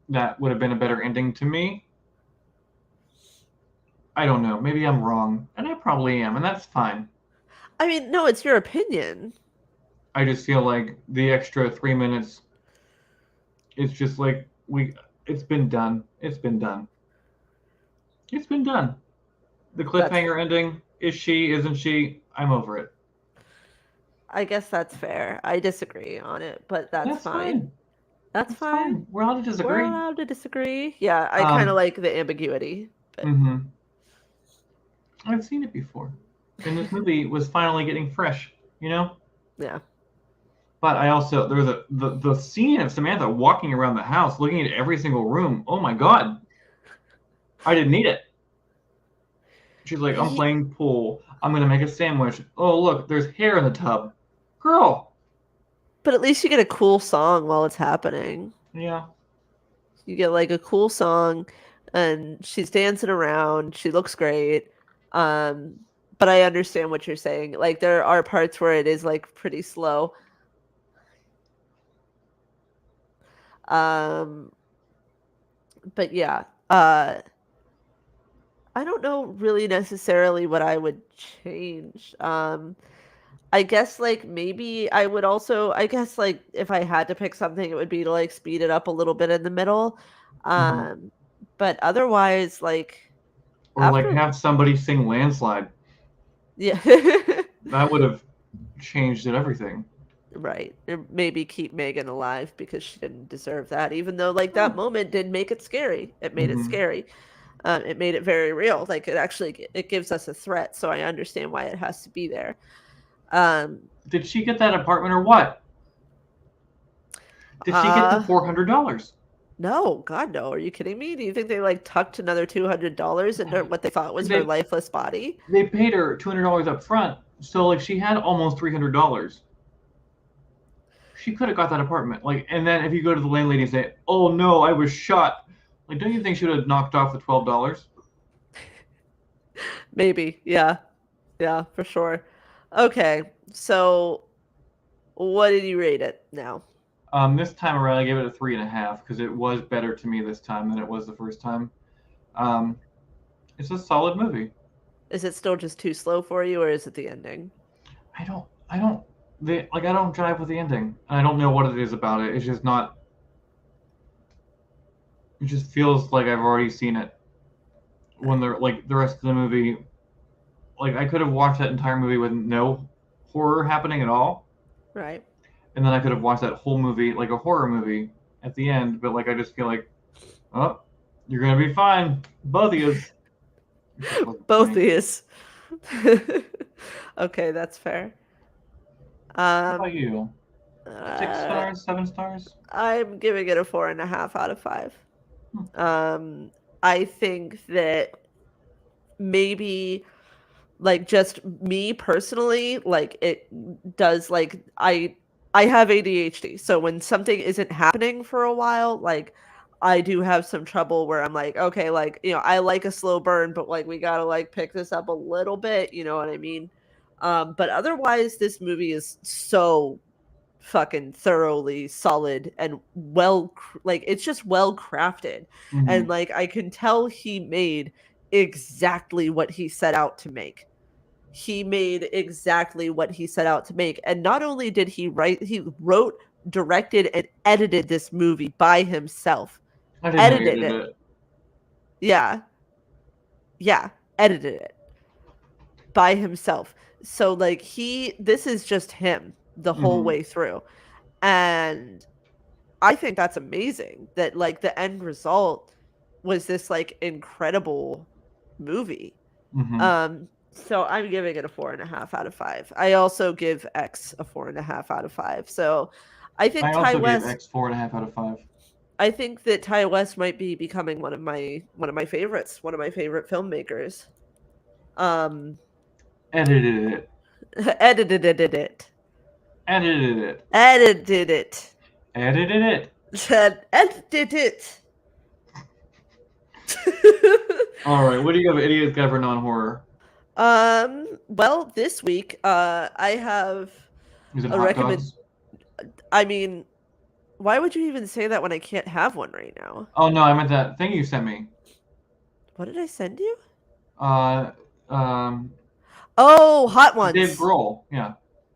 That would have been a better ending to me. I don't know. Maybe I'm wrong, and I probably am, and that's fine. I mean, no, it's your opinion. I just feel like the extra 3 minutes, it's just like it's been done. It's been done. It's been done. The That's, cliffhanger ending, is she, isn't she? I'm over it. I guess that's fair. I disagree on it, but that's That's fine. fine. That's That's fine. fine. We're allowed to We're disagree. allowed to disagree. Yeah, I kind of Um, like the ambiguity, but mm-hmm. I've seen it before. And this movie was finally getting fresh, you know? yeah. But I also there was the scene of Samantha walking around the house looking at every single room. Oh my god. I didn't need it. She's like, I'm Ye- playing pool. I'm gonna make a sandwich. Oh look, there's hair in the tub. Girl. But at least you get a cool song while it's happening. Yeah. You get like a cool song and she's dancing around. She looks great. Um but I understand what you're saying. Like there are parts where it is like pretty slow. Um but yeah. I don't know really necessarily what I would change. I guess like maybe I would also I guess like if I had to pick something it would be to like speed it up a little bit in the middle. Mm-hmm. Um but otherwise like Or like after have somebody sing Landslide. yeah. That would have changed it everything. Right. Or maybe keep Megan alive because she didn't deserve that even though like that Oh. moment did make it scary. It made it Mm-hmm. scary. It made it very real. Like it actually it gives us a threat, so I understand why it has to be there. Um Did she get that apartment or what? Did she get the uh $400? No, God, no. Are you kidding me? Do you think they like tucked another $200 into what they thought was her They lifeless body? they paid her $200 up front, so like she had almost $300. She could have got that apartment. Like, and then if you go to the landlady and say, "Oh no, I was shot," like, don't you think she would have knocked off the $12? Maybe. Yeah. Yeah, for sure. Okay. So, what did you rate it now? This time around, I gave it a 3.5 because it was better to me this time than it was the first time. Um, it's a solid movie. Is it still just too slow for you, or is it the ending? I don't, I don't jive with the ending. I don't know what it is about it. It's just not. It just feels like I've already seen it. When they're like the rest of the movie, like I could have watched that entire movie with no horror happening at all, Right. and then I could have watched that whole movie like a horror movie at the end. But like I just feel like, oh, you're gonna be fine, both of you. It just wasn't for Both me. these. Okay, that's fair. How about Um, you? Six uh, stars, 7 stars? I'm giving it a 4.5 out of 5. Hmm. Um, I think that maybe like just me personally like it does like I have ADHD, so when something isn't happening for a while like I do have some trouble where I'm like okay like I like a slow burn but like we got to like pick this up a little bit, you know what I mean? But otherwise this movie is so fucking thoroughly solid and like it's just well crafted, and Mm-hmm. like I can tell he made exactly what he set out to make. He made exactly what he set out to make. And not only did he wrote, directed, and edited this movie by himself. I didn't know you Edited did it. it. Yeah. Yeah. Edited it by himself. So this is just him the whole Mm-hmm. way through. And I think that's amazing that like the end result was this like incredible movie. So I'm giving it a 4.5 out of 5. I also give X a 4.5 out of 5. So I think I Ty also gave West. X 4.5 out of 5. I think that Ty West might be becoming one of my favorites, one of my favorite filmmakers. Edited it. Edited it. Edited it. Edited it. Edited it. Edited it. All right. What do you have? Idiot's Guide for Non-Horror. Well, this week, I have Is it a hot dogs? I mean, why would you even say that when I can't have one right now? Oh no, I meant that thing you sent me. What did I send you? Um, Oh, hot ones. Dave Grohl. Yeah.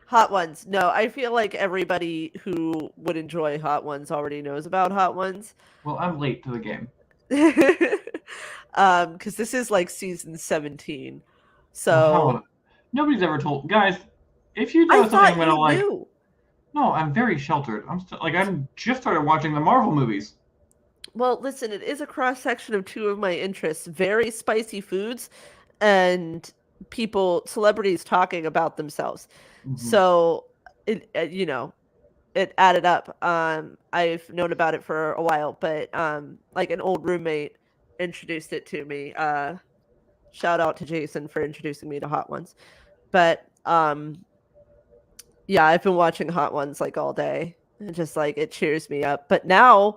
Hot ones. No, I feel like everybody who would enjoy hot ones already knows about hot ones. Well, I'm late to the game. Because this is like season 17. So Wow. Nobody's ever told guys. If you know I something, thought I'm gonna you like. knew. No, I'm very sheltered. I'm still like I'm just started watching the Marvel movies. Well, listen, it is a cross section of two of my interests: very spicy foods and celebrities talking about themselves. So it it added up. I've known about it for a while, but like an old roommate introduced it to me. Shout out to Jason for introducing me to Hot Ones. But yeah, I've been watching Hot Ones like all day. And just like it cheers me up. But now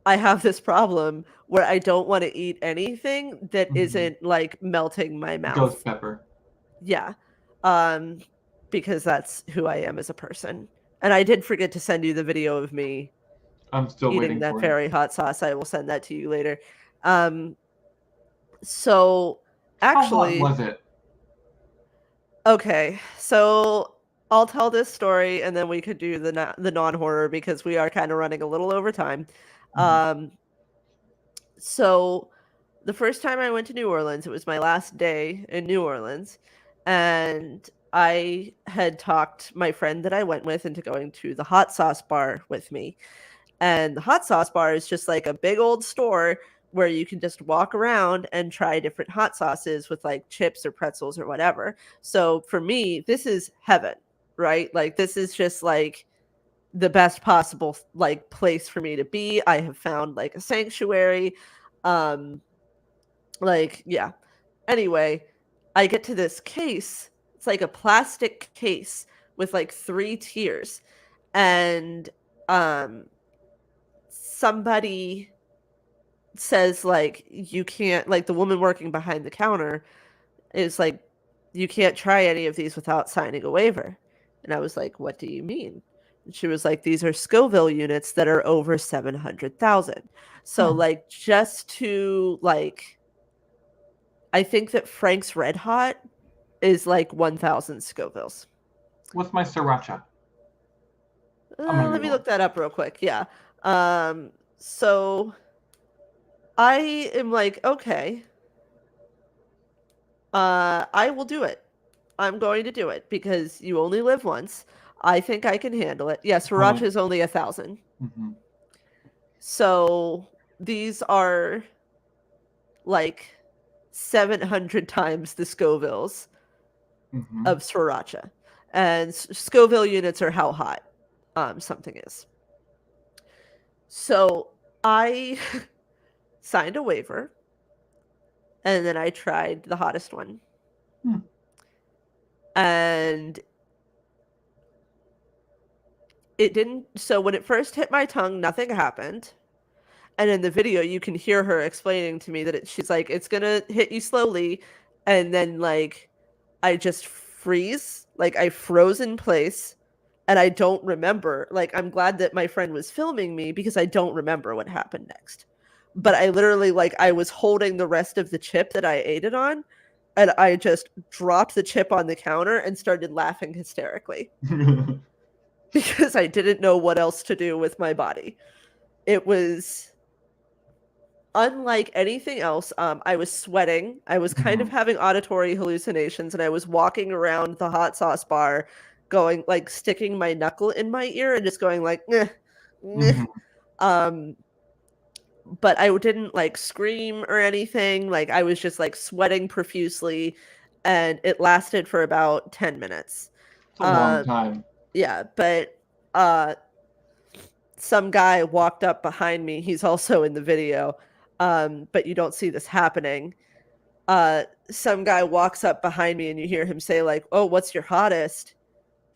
I have this problem where I don't want to eat anything that isn't like melting my mouth. Ghost pepper. Yeah. Because that's who I am as a person. And I did forget to send you the video of me I'm still eating waiting that for very hot sauce. I will send that to you later. So actually, how hot was it? Okay, so I'll tell this story and then we could do the non-horror because we are kind of running a little over time. So the first time I went to New Orleans, it was my last day in New Orleans, and I had talked my friend that I went with into going to the hot sauce bar with me. And the hot sauce bar is just like a big old store where you can just walk around and try different hot sauces with like chips or pretzels or whatever. So for me, this is heaven, right? Like this is just like the best possible like place for me to be. I have found like a sanctuary. Like yeah. Anyway, I get to this case. It's like a plastic case with like 3 tiers. And somebody says like you can't, like the woman working behind the counter is like, you can't try any of these without signing a waiver. And I was like, what do you mean? And she was like, these are Scoville units that are over 700,000. So like just to like, I think that Frank's Red Hot is like 1,000 Scovilles. What's my sriracha? Let me look that up real quick. Yeah. So I am like, okay. I will do it. I'm going to do it because you only live once. I think I can handle it. Yes, sriracha is only 1,000. So these are like 700 times the Scovilles of sriracha. And Scoville units are how hot something is. So I signed a waiver, and then I tried the hottest one. And it didn't. So when it first hit my tongue, nothing happened. And in the video, you can hear her explaining to me that she's like, it's going to hit you slowly. And then, like, I just freeze. Like, I froze in place. And I don't remember. Like, I'm glad that my friend was filming me because I don't remember what happened next. But I literally, like, I was holding the rest of the chip that I ate it on. And I just dropped the chip on the counter and started laughing hysterically. Because I didn't know what else to do with my body. It was unlike anything else. I was sweating. I was kind of having auditory hallucinations, and I was walking around the hot sauce bar going, like, sticking my knuckle in my ear and just going like, Um, but I didn't like scream or anything. Like I was just like sweating profusely, and it lasted for about 10 minutes. It's a long Uh, time. yeah, but uh, some guy walked up behind me. He's also in the video, but you don't see this happening. Some guy walks up behind me, and you hear him say like, "Oh, what's your hottest?"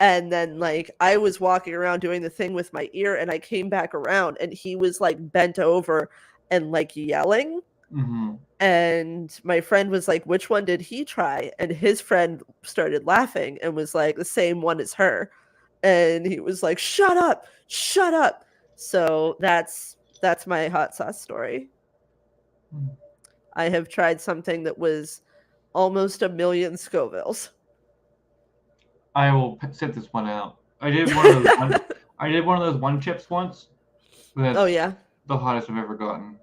And then like I was walking around doing the thing with my ear, and I came back around, and he was like bent over and like yelling. Mm-hmm. And my friend was like, which one did he try? And his friend started laughing and was like, the same one as her. And he was like, shut up, shut up. So that's my hot sauce story. I have tried something that was almost a million Scovilles. I will sit this one out. I did one of those. I did one of those one chips once. That's Oh yeah. the hottest I've ever gotten.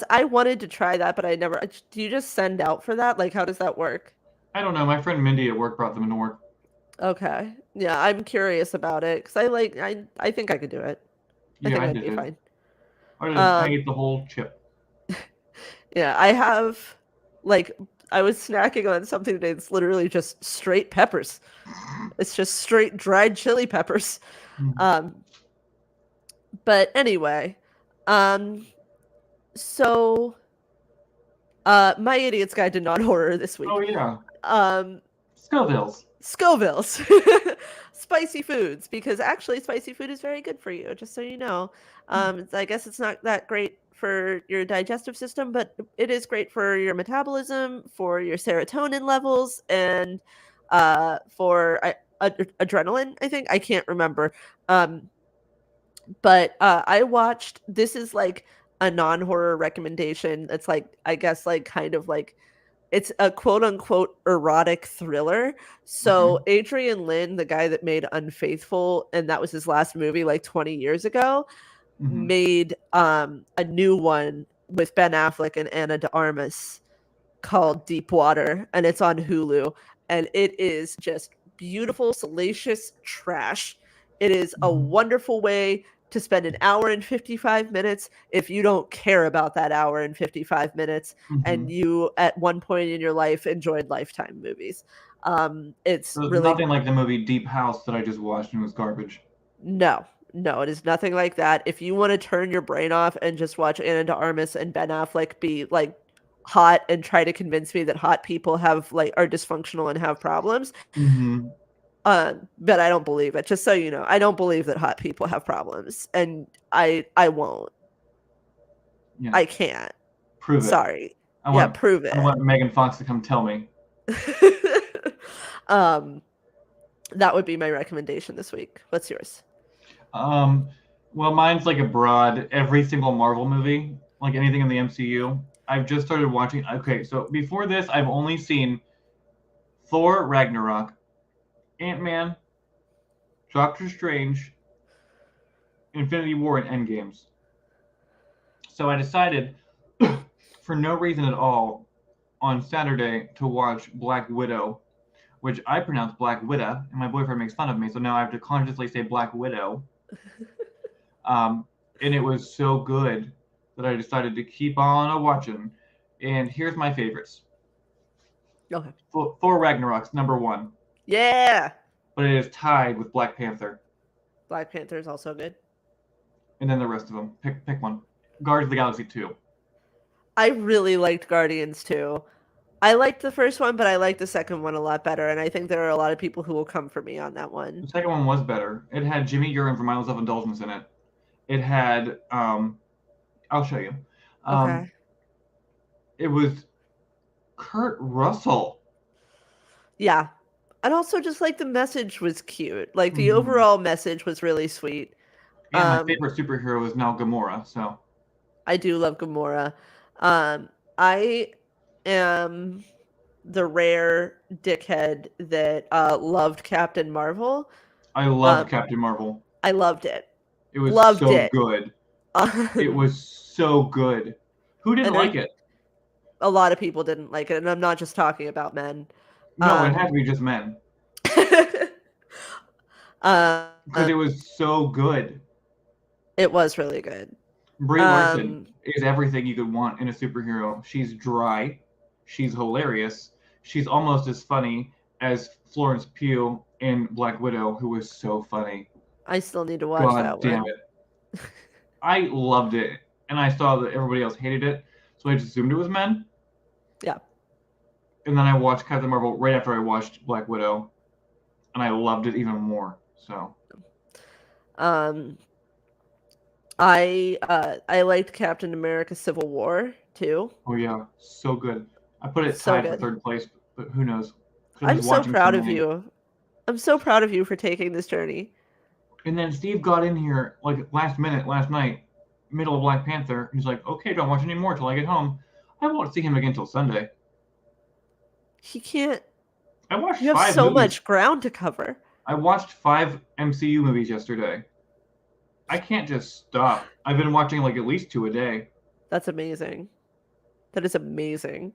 I wanted to try that, but I never. Do you just send out for that? Like, how does that work? I don't know. My friend Mindy at work brought them into work. Okay. Yeah, I'm curious about it because I think I could do it. I Yeah, think I I'd did be it. fine. I Um, ate the whole chip. yeah, I have like I was snacking on something today that's literally just straight peppers. It's just straight dried chili peppers. Um, but anyway, um, so my idiot's guide to non-horror this Oh week. yeah, Um, Scovilles. Scovilles. Spicy foods, because actually spicy food is very good for you, just so you know. I guess it's not that great for your digestive system, but it is great for your metabolism, for your serotonin levels, and for adrenaline, I think. I can't remember. Um, but I watched, this is like a non-horror recommendation that's like, I guess, like kind of like it's a quote unquote erotic thriller. Okay. So Adrian Lin, the guy that made Unfaithful, and that was his last movie like 20 years ago, Mm-hmm. made a new one with Ben Affleck and Anna de Armas called Deep Water, and it's on Hulu, and it is just beautiful, salacious trash. It is a Mm-hmm. wonderful way to spend an hour and 55 minutes if you don't care about that hour and 55 minutes Mm-hmm. and you at one point in your life enjoyed Lifetime movies. It's There's really nothing like the movie Deep House that I just watched and was garbage. no, no, it is nothing like that. If you want to turn your brain off and just watch Anna de Armas and Ben Affleck be like hot and try to convince me that hot people have like are dysfunctional and have problems, Mm-hmm. but I don't believe it. Just so you know, I don't believe that hot people have problems, and I won't. Yeah. I can't. Prove it. Sorry. I Yeah, want. prove I it. want Megan Fox to come tell me. um, that would be my recommendation this week. What's yours? Um. Well, mine's like a broad every single Marvel movie, like anything in the MCU. I've just started watching. Okay, so before this, I've only seen Thor Ragnarok, Ant-Man, Doctor Strange, Infinity War, and Endgames. So I decided, for no reason at all, on Saturday to watch Black Widow, which I pronounce Black Widow, and my boyfriend makes fun of me, so now I have to consciously say Black Widow. And it was so good that I decided to keep on a watching. And here's my favorites. Okay. Thor Ragnarok's number one, Yeah. but it is tied with Black Panther, Black Panther is also good. and then the rest of them. Pick one. Guardians of the Galaxy 2. I really liked Guardians too. I liked the first one, but I liked the second one a lot better, and I think there are a lot of people who will come for me on that one. The second one was better. It had Jimmy Urine from Mindless Self-Indulgence in it. It had, I'll show you. Um, Okay. it was Kurt Russell. Yeah. And also just like the message was cute. Like the Mm-hmm. overall message was really sweet. And my favorite superhero is now Gamora, so. I do love Gamora. I am the rare dickhead that loved Captain Marvel. I loved Um, Captain Marvel. I loved it. It was Loved so it. good. It was so good. Who didn't And like it? a lot of people didn't like it, and I'm not just talking about men. No, it had to be just men. Um, Because it was so good. It was really good. Brie Larson Um, is everything you could want in a superhero. She's dry, she's hilarious, she's almost as funny as Florence Pugh in Black Widow, who was so funny. I still need to watch God that damn one. it. I loved it, and I saw that everybody else hated it, so I just assumed it was men. Yeah. And then I watched Captain Marvel right after I watched Black Widow, and I loved it even more. So, Um, I liked Captain America: Civil War too. oh yeah, so good. I put it So tied for good. third place, but who knows? Because I'm I'm just so watching so proud of many. you. I'm so proud of you for taking this journey. And then Steve got in here like last minute, last night, middle of Black Panther. And he's like, okay, don't watch any more till I get home. I won't see him again till Sunday. He can't. I watched You have five so movies. much ground to cover. I watched 5 MCU movies yesterday. I can't just stop. I've been watching like at least 2 a day. That's amazing. That is amazing.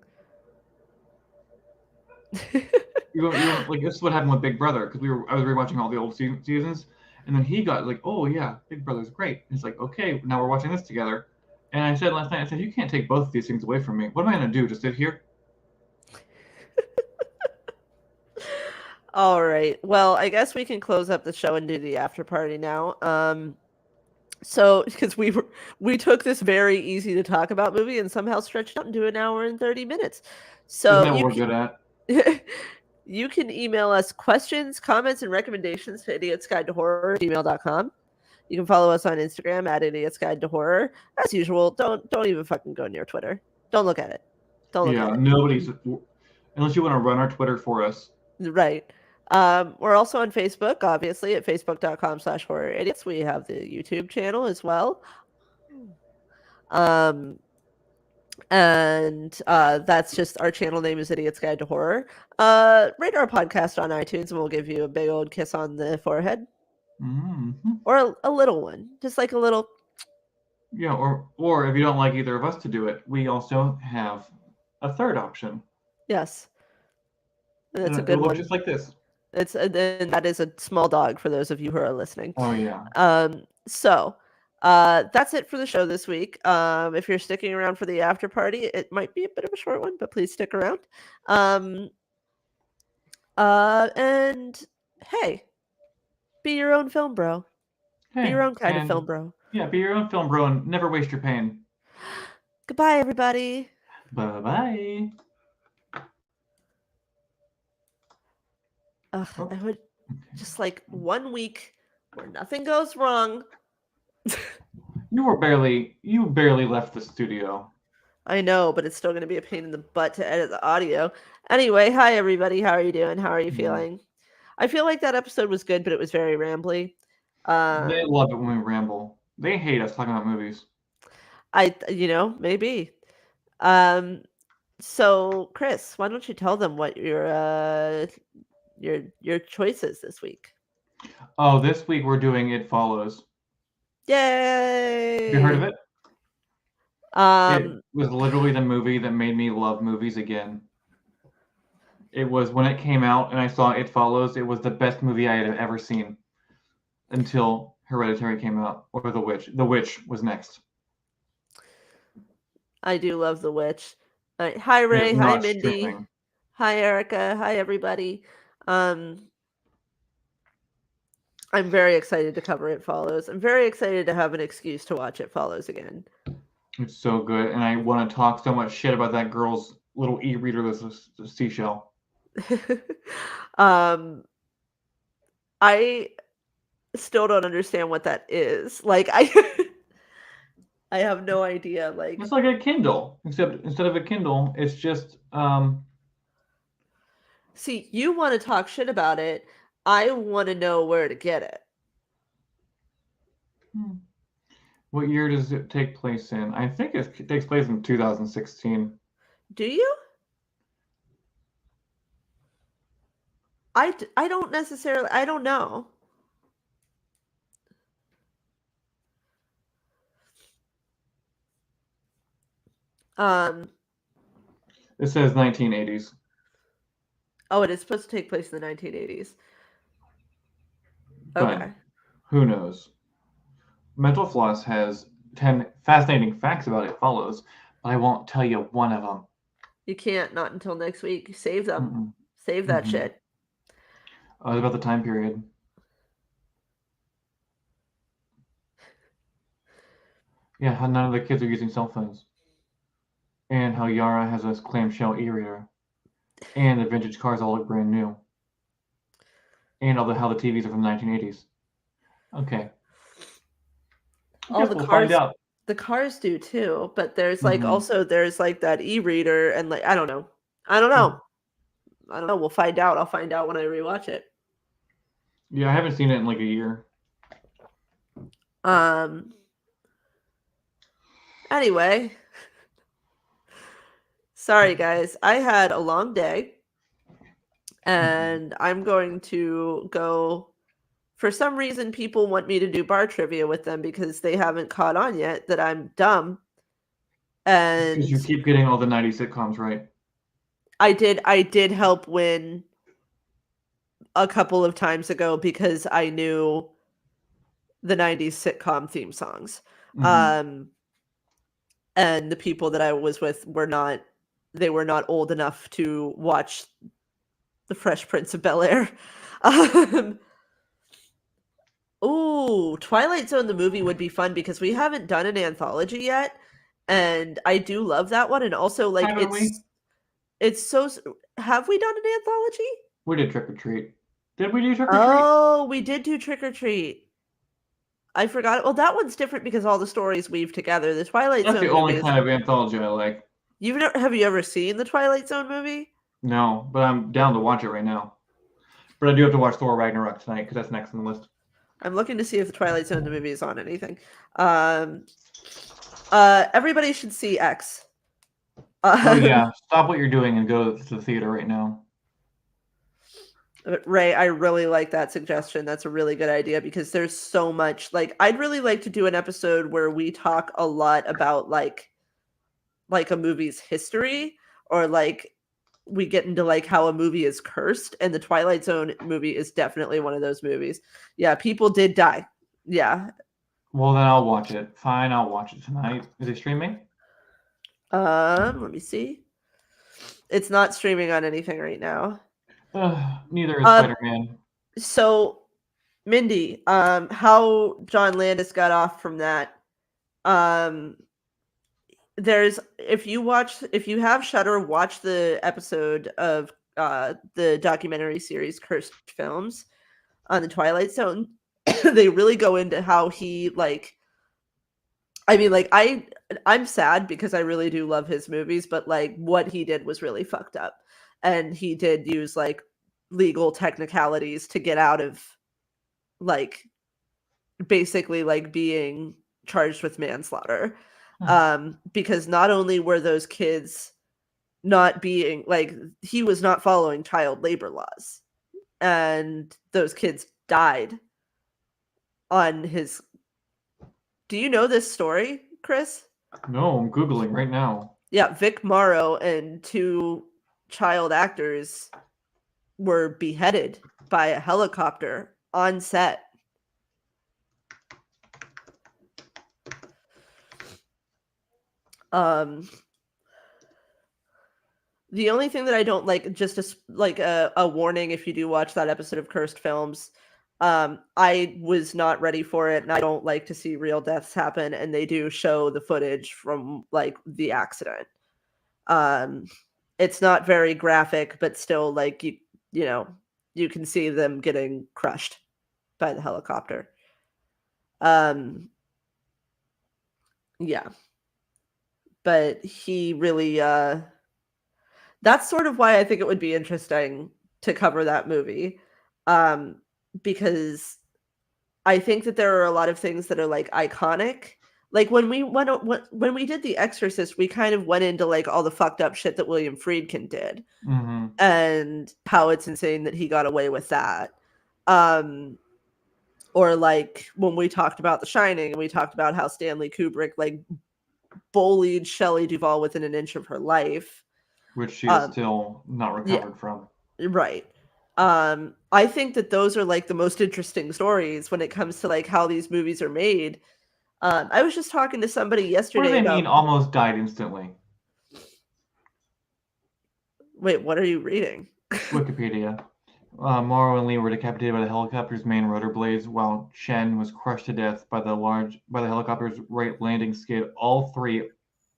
Like this is what happened with Big Brother because I was rewatching all the old seasons, and then he got like, oh yeah, Big Brother's great. And it's like, okay, now we're watching this together. And I said last night, I said, you can't take both of these things away from me. What am I gonna do? Just sit here? All right. Well, I guess we can close up the show and do the after party now. So because we took this very easy to talk about movie and somehow stretched out into an hour and 30 minutes. Isn't So that what we're good at? you can email us questions, comments, and recommendations to idiotsguidetohorror@gmail.com. You can follow us on Instagram at idiotsguidetohorror. As usual, don't even fucking go near Twitter. Don't look at it. Don't look Yeah, at it. nobody's unless you want to run our Twitter for us. Right. We're also on Facebook, obviously, at facebook.com/horror idiots. We have the YouTube channel as well. Um, and that's just our channel name is Idiot's Guide to Horror. Rate our podcast on iTunes and we'll give you a big old kiss on the forehead. Mm-hmm. Or a little one. Just like a little. Yeah, or if you don't like either of us to do it, we also have a third option. Yes. And that's a It good will look one. just like this. It's and that is a small dog for those of you who are listening. Oh yeah. So that's it for the show this week. If you're sticking around for the after party, it might be a bit of a short one, but please stick around. And hey, be your own film bro. Be Hey, your own kind of and film bro. yeah, be your own film bro and never waste your pain. Goodbye, everybody. Bye bye. I Oh, would just like 1 week where nothing goes wrong. you barely left the studio. I know, but it's still going to be a pain in the butt to edit the audio. Anyway, hi everybody. How are you doing? How are you feeling? I feel like that episode was good, but it was very rambly. They love it when we ramble. They hate us talking about movies. Maybe. So Chris, why don't you tell them what your choices this week? Oh, this week we're doing It Follows. Yay! Have you heard of it? Um, It was literally the movie that made me love movies again. It was when it came out and I saw It Follows, it was the best movie I had ever seen until Hereditary came out, or The Witch. The Witch was next. I do love The Witch. Hi Ray, hi Mindy, streaming. hi Erica, hi everybody. I'm very excited to cover It Follows. I'm very excited to have an excuse to watch It Follows again. It's so good, and I want to talk so much shit about that girl's little e-reader that's a seashell. I still don't understand what that is. Like I have no idea. Like It's like a Kindle, except instead of a Kindle, it's just see, you want to talk shit about it. I want to know where to get it. What year does it take place in? I think it takes place in 2016. Do you? I don't necessarily. I don't know. It says 1980s. Oh, it is supposed to take place in the 1980s. But Okay. who knows? Mental Floss has 10 fascinating facts about It Follows, but I won't tell you one of them. You can't, not until next week. Save them. Mm-mm. Save that shit. About the time period. Yeah, how none of the kids are using cell phones. And how Yara has a clamshell e-reader. And the vintage cars all look brand new. And how the TVs are from the 1980s. Okay. All the We'll cars, find out. the cars do too. But there's like also there's like that e-reader and like I don't know. We'll find out. I'll find out when I rewatch it. Yeah, I haven't seen it in like a year. Anyway, sorry guys. I had a long day and I'm going to go. For some reason, people want me to do bar trivia with them because they haven't caught on yet that I'm dumb. And because you keep getting all the 90s sitcoms right. I did help win a couple of times ago because I knew the 90s sitcom theme songs. And the people that I was with were not old enough to watch The Fresh Prince of Bel-Air. Ooh, Twilight Zone the movie would be fun because we haven't done an anthology yet, and I do love that one. And also, like, it's so. Have we done an anthology? We did Trick or Treat. Did we do Trick or Treat? Oh, we did do Trick or Treat. I forgot it. Well, that one's different because all the stories weave together. The Twilight Zone. That's the only kind of anthology I like. Have you ever seen the Twilight Zone movie? No, but I'm down to watch it right now. But I do have to watch Thor Ragnarok tonight because that's next on the list. I'm looking to see if the Twilight Zone the movie is on anything. Everybody should see X. Oh yeah, stop what you're doing and go to the theater right now. Ray, I really like that suggestion. That's a really good idea because there's so much. Like, I'd really like to do an episode where we talk a lot about like a movie's history, or like we get into like how a movie is cursed, and the Twilight Zone movie is definitely one of those movies. Yeah, people did die. Yeah. Well, then I'll watch it. Fine, I'll watch it tonight. Is it streaming? Let me see. It's not streaming on anything right now. Neither is Spider-Man. So, Mindy, how John Landis got off from that. There's if you have Shudder, watch the episode of the documentary series Cursed Films on the Twilight Zone. They really go into how he like. I mean, like I'm sad because I really do love his movies, but like what he did was really fucked up, and he did use like legal technicalities to get out of like basically like being charged with manslaughter. Because not only were those kids not being like, he was not following child labor laws, and those kids died on his. Do you know this story, Chris? No, I'm Googling right now. Yeah, Vic Morrow and 2 child actors were beheaded by a helicopter on set. The only thing that I don't like, just a warning if you do watch that episode of Cursed Films, I was not ready for it, and I don't like to see real deaths happen, and they do show the footage from like the accident. It's not very graphic, but still, like you know, you can see them getting crushed by the helicopter. Yeah. But he really that's sort of why I think it would be interesting to cover that movie. Because I think that there are a lot of things that are like iconic. Like when we did The Exorcist, we kind of went into like all the fucked up shit that William Friedkin did, and how it's insane that he got away with that. Or like when we talked about The Shining, and we talked about how Stanley Kubrick like bullied Shelley Duvall within an inch of her life, which she is still not recovered from. Right. I think that those are like the most interesting stories when it comes to like how these movies are made, I was just talking to somebody What do yesterday they about. mean almost died instantly? Wait, what are you reading? Wikipedia. Morrow and Lee were decapitated by the helicopter's main rotor blades, while Chen was crushed to death by the helicopter's right landing skid. All three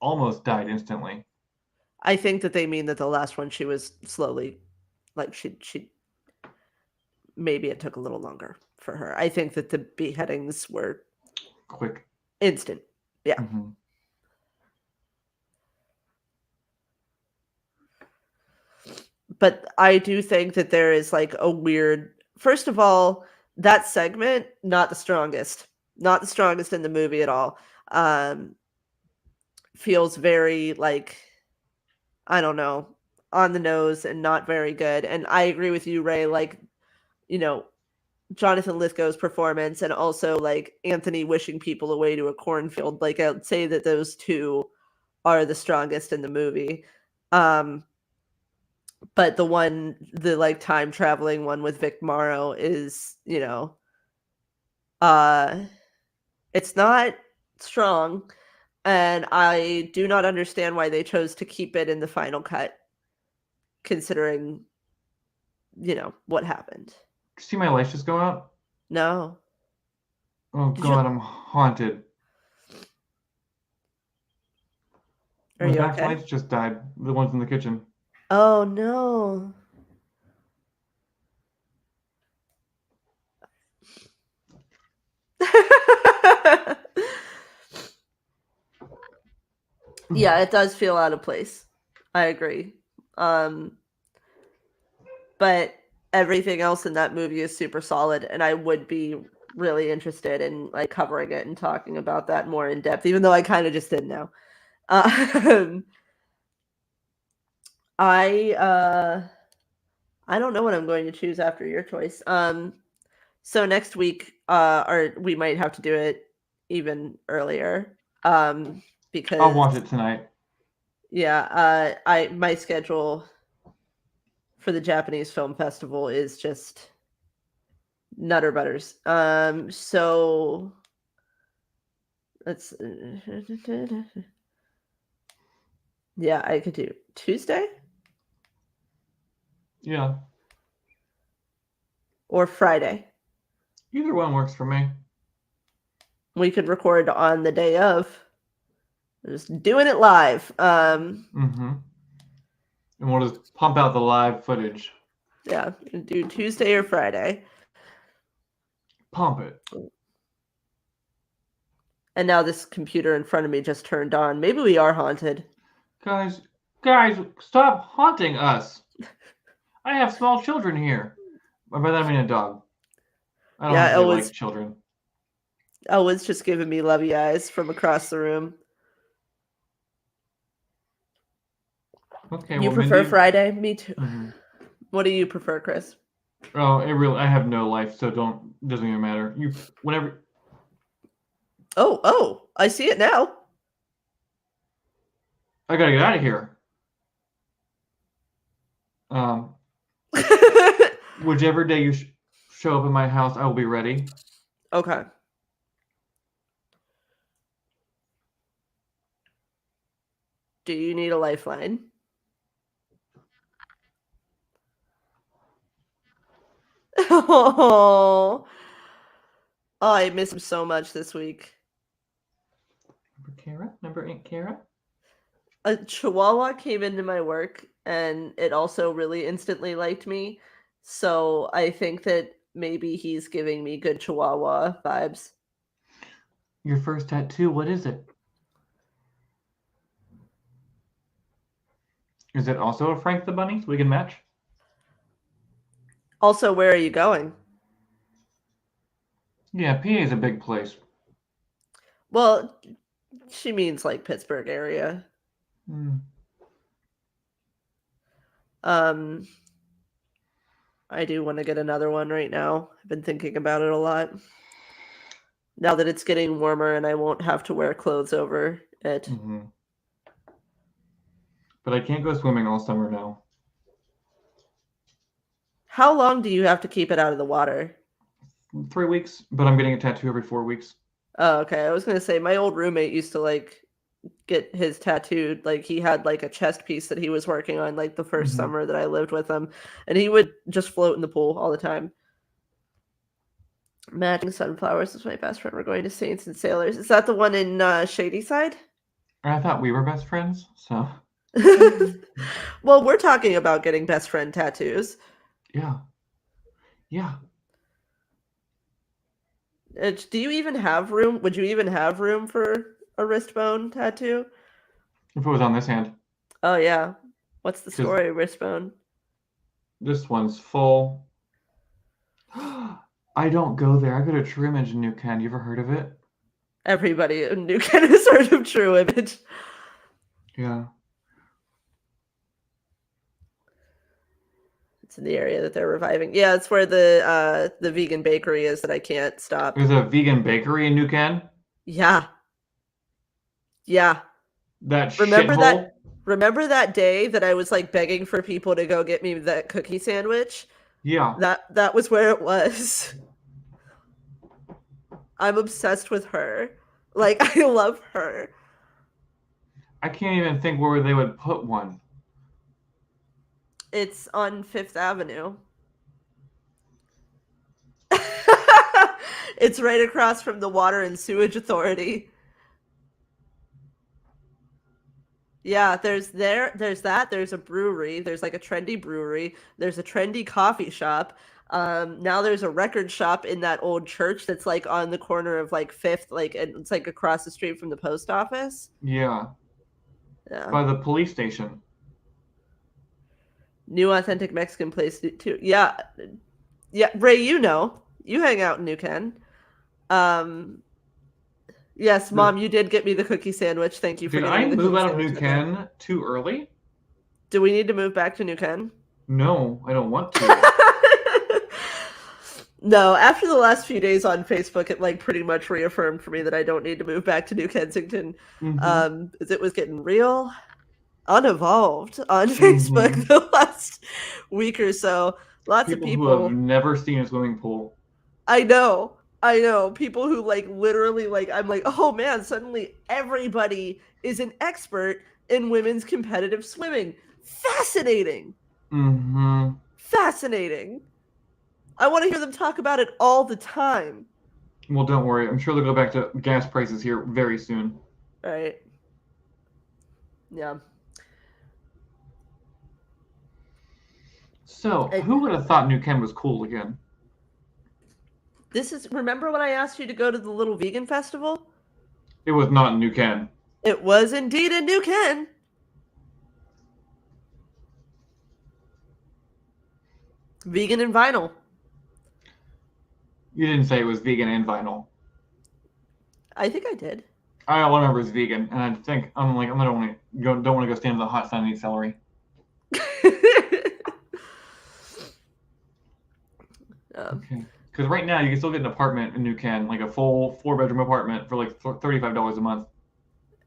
almost died instantly. I think that they mean that the last one she was slowly, like she maybe it took a little longer for her. I think that the beheadings were Quick. instant. Yeah. Mm-hmm. But I do think that there is like a weird. First of all, that segment not the strongest in the movie at all. Feels very like, I don't know, on the nose and not very good. And I agree with you, Ray. Like, you know, Jonathan Lithgow's performance and also like Anthony wishing people away to a cornfield. Like, I'd say that those two are the strongest in the movie. But the like time traveling one with Vic Morrow is, it's not strong. And I do not understand why they chose to keep it in the final cut, considering, what happened. Did you see my lights just go out? No. Oh God, I'm haunted. Are My you back okay? lights just died. The ones in the kitchen. Oh no. Yeah, it does feel out of place. I agree. But everything else in that movie is super solid, and I would be really interested in like covering it and talking about that more in depth, even though I kind of just did now. I don't know what I'm going to choose after your choice. So next week, or we might have to do it even earlier, because I'll watch it tonight. Yeah, my schedule for the Japanese Film Festival is just nutter butters. So let's. Yeah, I could do Tuesday. Yeah. Or Friday. Either one works for me. We could record on the day of. Just doing it live. Mm-hmm. And we'll just pump out the live footage. Yeah, do Tuesday or Friday. Pump it. And now this computer in front of me just turned on. Maybe we are haunted. Guys, stop haunting us. I have small children here. By that I mean a dog. I don't have really like children. Elwood's just giving me lovey eyes from across the room. Okay, you prefer Friday? Me too. Mm-hmm. What do you prefer, Chris? Oh, I have no life, so doesn't even matter. Whenever. Oh, I see it now. I gotta get out of here. Whichever day you show up at my house, I will be ready. Okay. Do you need a lifeline? Oh, I miss him so much this week. Number 8, Kara? A Chihuahua came into my work, and it also really instantly liked me. So I think that maybe he's giving me good Chihuahua vibes. Your first tattoo, what is it? Is it also a Frank the Bunny so we can match? Also, where are you going? Yeah, PA is a big place. Well, she means like Pittsburgh area. I do want to get another one right now. I've been thinking about it a lot. Now that it's getting warmer and I won't have to wear clothes over it. Mm-hmm. But I can't go swimming all summer now. How long do you have to keep it out of the water? 3 weeks, but I'm getting a tattoo every 4 weeks. Oh, okay. I was gonna say my old roommate used to like get his tattooed. Like he had like a chest piece that he was working on like the first Mhm. summer that I lived with him, and he would just float in the pool all the time. Matching sunflowers is my best friend. We're going to Saints and Sailors. Is that the one in Shady Side? I thought we were best friends, so Well, we're talking about getting best friend tattoos. yeah, yeah. Do you even have room? Would you even have room for a wrist bone tattoo? If it was on this hand, Oh yeah. What's the because story, wrist bone? this one's full. I don't go there. I go to True Image in New Ken. You ever heard of it? Everybody in New Ken has heard of True Image. Yeah. It's in the area that they're reviving. Yeah, it's where the vegan bakery is that I can't stop. There's a vegan bakery in New Ken. Yeah. Yeah. That Remember shithole. that remember that day that I was like begging for people to go get me that cookie sandwich? Yeah. That was where it was. I'm obsessed with her. Like I love her. I can't even think where they would put one. It's on Fifth Avenue. It's right across from the Water and Sewage Authority. Yeah, there's that, there's a brewery, there's like a trendy brewery, there's a trendy coffee shop. Now there's a record shop in that old church that's like on the corner of like Fifth, like and it's like across the street from the post office. Yeah. Yeah. By the police station. New authentic Mexican place too. Yeah. Yeah, Ray, you hang out in New Ken. Yes, Mom, you did get me the cookie sandwich. Thank you for Did getting I me the move cookie out of sandwich. New Ken too early? Do we need to move back to New Ken? No, I don't want to. No, after the last few days on Facebook, it like pretty much reaffirmed for me that I don't need to move back to New Kensington. As it was getting real unevolved on Facebook the last week or so. Lots of People who have people. never seen a swimming pool. I know. People who like literally like I'm like, oh man, suddenly everybody is an expert in women's competitive swimming. Fascinating. Fascinating. I want to hear them talk about it all the time. Well, don't worry. I'm sure they'll go back to gas prices here very soon. Right. Yeah. So, who would have thought New Ken was cool again? Remember when I asked you to go to the little vegan festival? It was not in New Ken. It was indeed in New Ken. Vegan and vinyl. You didn't say it was vegan and vinyl. I think I did. I all I remember is vegan, and I think I'm like don't want to go stand in the hot sun and eat celery. Okay. Because right now you can still get an apartment in New Ken, like a full 4-bedroom apartment for like $35 a month.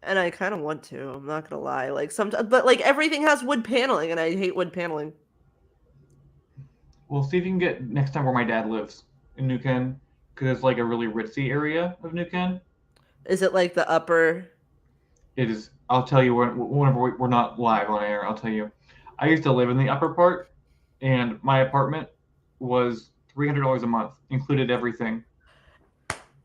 And I kind of want to. I'm not gonna lie. Like sometimes, but like everything has wood paneling, and I hate wood paneling. We'll see if you can get next time where my dad lives in New Ken, because it's like a really ritzy area of New Ken. Is it like the upper? It is. I'll tell you whenever we're not live on air. I'll tell you. I used to live in the upper part, and my apartment was $300 a month, included everything.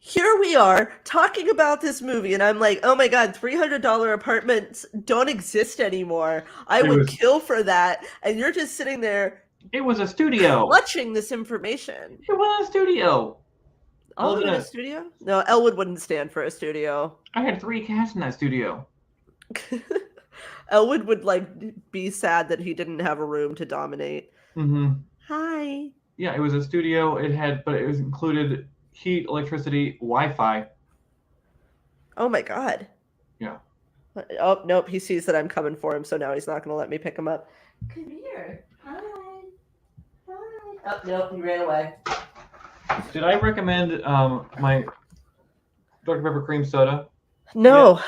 Here we are talking about this movie, and I'm like, oh my god, $300 apartments don't exist anymore. I would kill for that, and you're just sitting there. It was a studio. Clutching this information. It was a studio. Oh, in a studio? No, Elwood wouldn't stand for a studio. I had 3 cats in that studio. Elwood would like be sad that he didn't have a room to dominate. Hi. Yeah, it was a studio. It was included heat, electricity, Wi-Fi. Oh my god. Yeah. Oh nope, he sees that I'm coming for him, so now he's not going to let me pick him up. Come here. Hi. Hi. Oh nope, he ran away. Did I recommend my Dr. Pepper cream soda? No.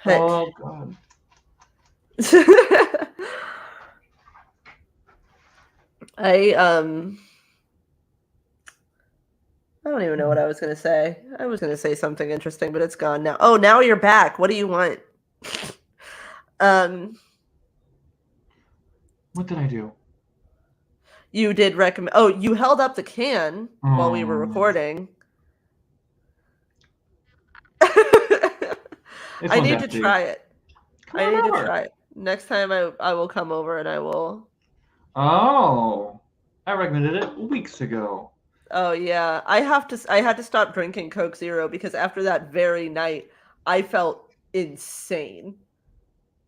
Yeah. Oh god. I don't even know what I was going to say. I was going to say something interesting, but it's gone now. Oh, now you're back. What do you want? What did I do? You did recommend. Oh, you held up the can while we were Oh. recording. This I one's need to empty. try it. Come I on need to over. try it. Next time I will come over and I will. Oh, I recommended it weeks ago. Oh yeah, I had to stop drinking Coke Zero because after that very night, I felt insane.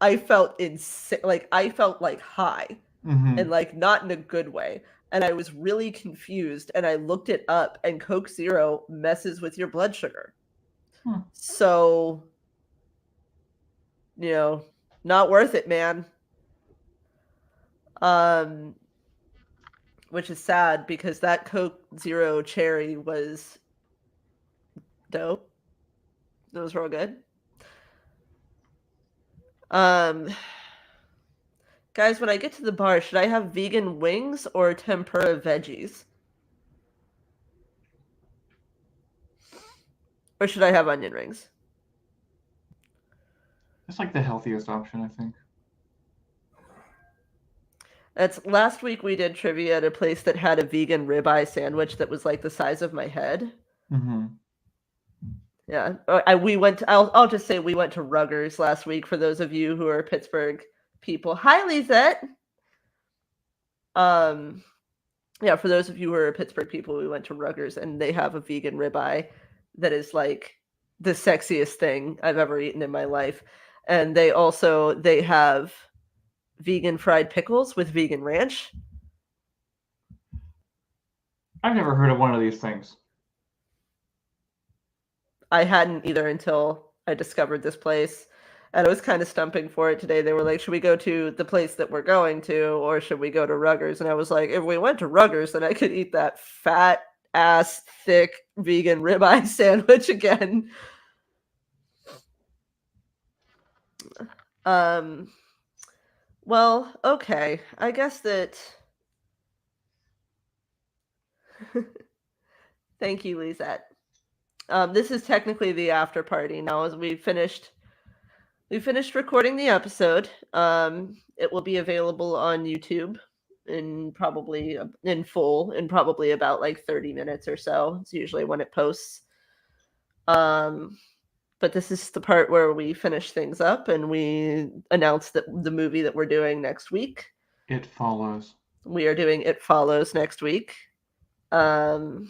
I felt insane. Like I felt like high Mm-hmm. and like not in a good way. And I was really confused and I looked it up and Coke Zero messes with your blood sugar. Hmm. So, not worth it, man. Um which is sad because that Coke Zero cherry was dope. It was real good. Guys, when I get to the bar, should I have vegan wings or tempura veggies? Or should I have onion rings? It's like the healthiest option, I think. That's last week we did trivia at a place that had a vegan ribeye sandwich that was like the size of my head. Mm-hmm. Yeah, I'll just say we went to Ruggers last week for those of you who are Pittsburgh people. Hi, Lisette. Yeah, for those of you who are Pittsburgh people, we went to Ruggers and they have a vegan ribeye that is like the sexiest thing I've ever eaten in my life. And they have vegan fried pickles with vegan ranch. I've never heard of one of these things. I hadn't either until I discovered this place. And I was kind of stumping for it today. They were like, should we go to the place that we're going to, or should we go to Ruggers? And I was like, if we went to Ruggers, then I could eat that fat ass, thick vegan ribeye sandwich again. Well, okay. I guess that. Thank you, Lisette. This is technically the after party now, as we finished recording the episode. It will be available on YouTube in full in probably about like 30 minutes or so. It's usually when it posts. But this is the part where we finish things up and we announce that the movie that we're doing next week. It Follows. We are doing It Follows next week. Or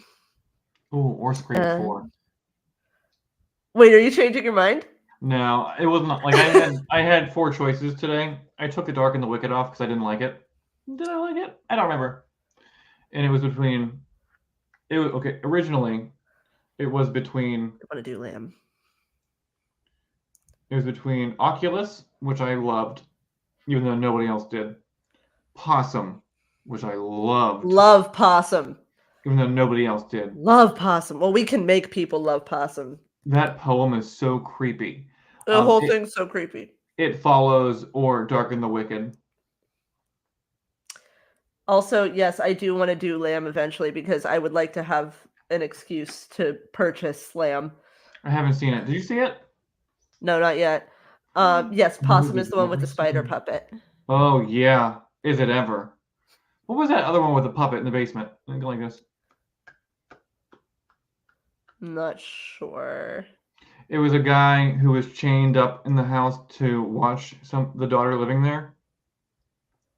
Scream 4. Wait, are you changing your mind? No, it wasn't like I had 4 choices today. I took The Dark and the Wicked off because I didn't like it. Did I like it? I don't remember. And it was between. Originally, it was between. I want to do Lamb. It was between Oculus, which I loved, even though nobody else did. Possum, which I loved. Love Possum. Even though nobody else did. Love Possum. Well, we can make people love Possum. That poem is so creepy. The whole thing's so creepy. It Follows or Dark and the Wicked. Also, yes, I do want to do Lamb eventually because I would like to have an excuse to purchase Lamb. I haven't seen it. Did you see it? No, not yet. Yes, Possum is the one with the spider puppet. Oh, yeah. Is it ever? What was that other one with the puppet in the basement? Go like this. Not sure. It was a guy who was chained up in the house to watch the daughter living there.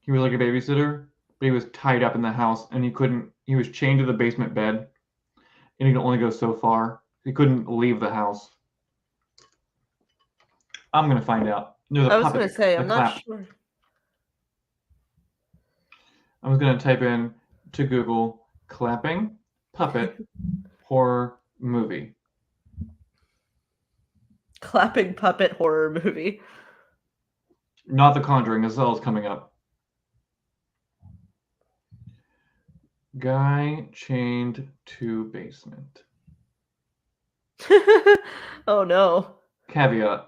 He was like a babysitter, but he was tied up in the house and he was chained to the basement bed and he could only go so far. He couldn't leave the house. I'm going to find out. I was going to say, I'm not sure. I was going to type in to Google clapping puppet horror movie. Clapping puppet horror movie. Not The Conjuring, as well as coming up. Guy chained to basement. Oh no. Caveat.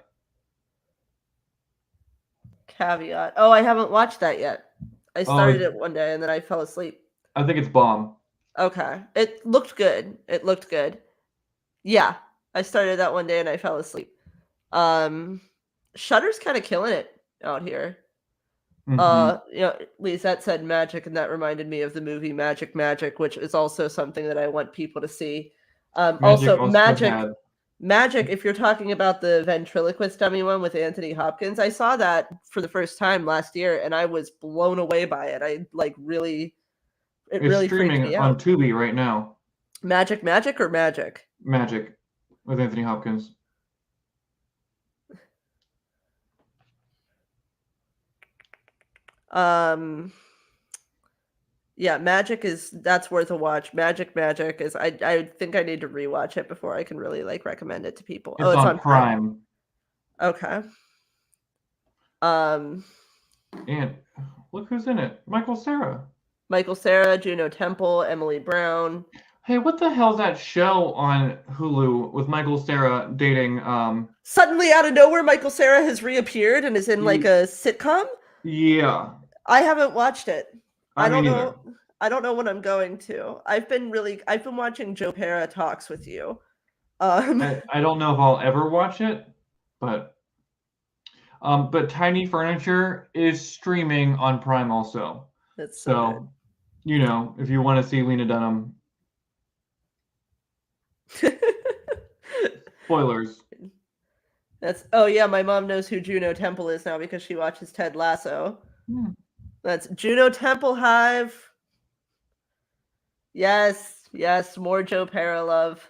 Oh, I haven't watched that yet. I started it one day and then I fell asleep. I think it's bomb. Okay. It looked good. It looked good. Yeah. I started that one day and I fell asleep. Shudder's kind of killing it out here. Mm-hmm. Lisette said magic, and that reminded me of the movie Magic Magic, which is also something that I want people to see. Magic Also, also had. Magic, if you're talking about the ventriloquist dummy one with Anthony Hopkins, I saw that for the first time last year, and I was blown away by it. It It's really freaked streaming me on out. Tubi right now. Magic Magic or Magic? Magic with Anthony Hopkins. Yeah, that's worth a watch. Magic is I think I need to rewatch it before I can really like recommend it to people. Oh, It's it's on on Prime. Prime. Okay. And look who's in it. Michael Cera. Michael Cera, Juno Temple, Emily Brown. Hey, what the hell's that show on Hulu with Michael Cera dating Suddenly out of nowhere, Michael Cera has reappeared and is in like a sitcom? Yeah. I haven't watched it. I don't mean, know. I don't know when I'm going to. I've been watching Joe Pera Talks with You. I don't know if I'll ever watch it, but Tiny Furniture is streaming on Prime also. That's so good. If you want to see Lena Dunham. Spoilers. Oh yeah, my mom knows who Juno Temple is now because she watches Ted Lasso. That's Juno Temple Hive. Yes, more Joe Pera love.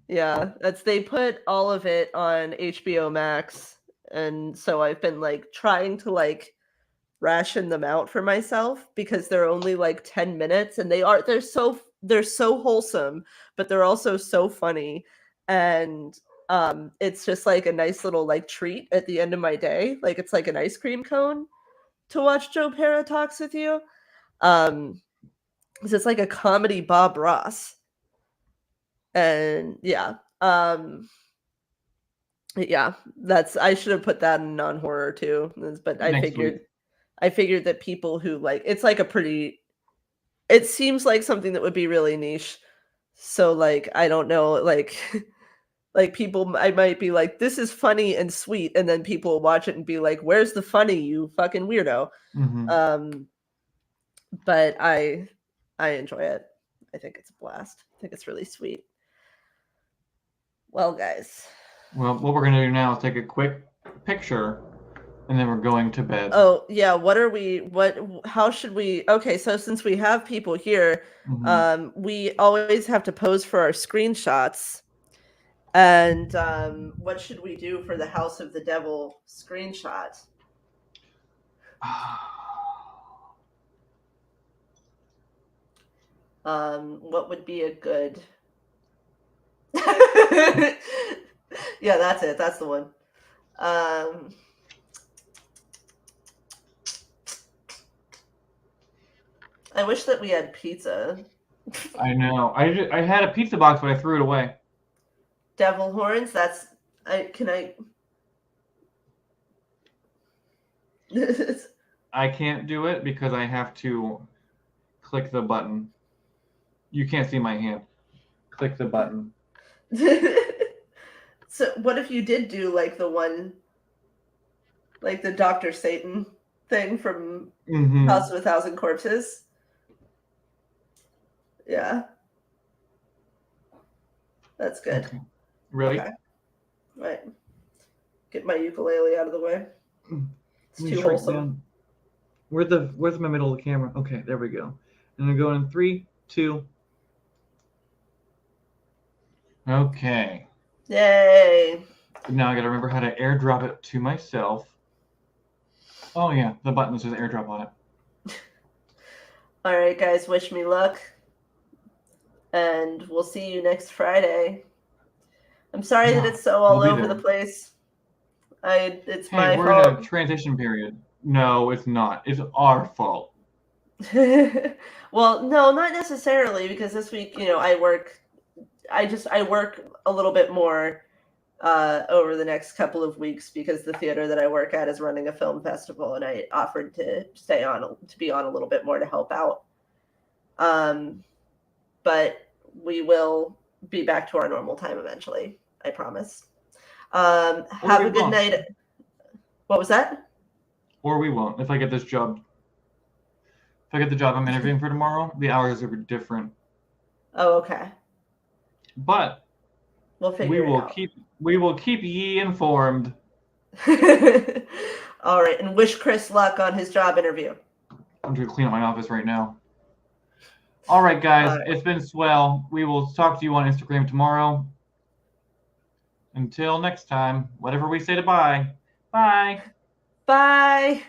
Yeah, they put all of it on HBO Max, and so I've been like trying to like ration them out for myself because they're only like 10 minutes and they're so wholesome, but they're also so funny, and it's just like a nice little like treat at the end of my day. Like it's like an ice cream cone to watch Joe Pera Talks with You. It's like a comedy Bob Ross. And yeah, I should have put that in non-horror too, but I figured that people who like it seems like something that would be really niche. So like I don't know, like like people I might be like, this is funny and sweet, and then people will watch it and be like, where's the funny, you fucking weirdo? Mm-hmm. But I enjoy it. I think it's a blast. I think it's really sweet. Well, guys. Well, what we're going to do now is take a quick picture, and then we're going to bed. Oh, yeah. How should we? Okay, so since we have people here, we always have to pose for our screenshots. And what should we do for the House of the Devil screenshot? What would be a good... Yeah, that's it. That's the one. I wish that we had pizza. I know. I had a pizza box, but I threw it away. Devil horns. I can't do it because I have to click the button. You can't see my hand. Click the button. So what if you did do like the one, like the Dr. Satan thing from House of a Thousand Corpses? Yeah. That's good. Okay. Ready? Okay. Right. Get my ukulele out of the way. It's too wholesome. Where's my middle of the camera? Okay, there we go. And I'm going in 3, 2. Okay. Yay. Now I gotta remember how to airdrop it to myself. Oh yeah, the button that says airdrop on it. All right, guys, wish me luck. And we'll see you next Friday. I'm sorry that it's so all over the place. It's my fault. We're in a transition period. No, it's not. It's our fault. Well, no, not necessarily, because this week, I work a little bit more over the next couple of weeks because the theater that I work at is running a film festival, and I offered to be on a little bit more to help out. but we will be back to our normal time eventually. I promise. Have a good night. What was that? Or we won't. If I get this job, I'm interviewing for tomorrow, the hours are different. Oh, okay. But we'll figure it out. We will keep ye informed. All right, and wish Chris luck on his job interview. I'm going to clean up my office right now. All right, guys, It's been swell. We will talk to you on Instagram tomorrow. Until next time, whatever we say to bye. Bye. Bye.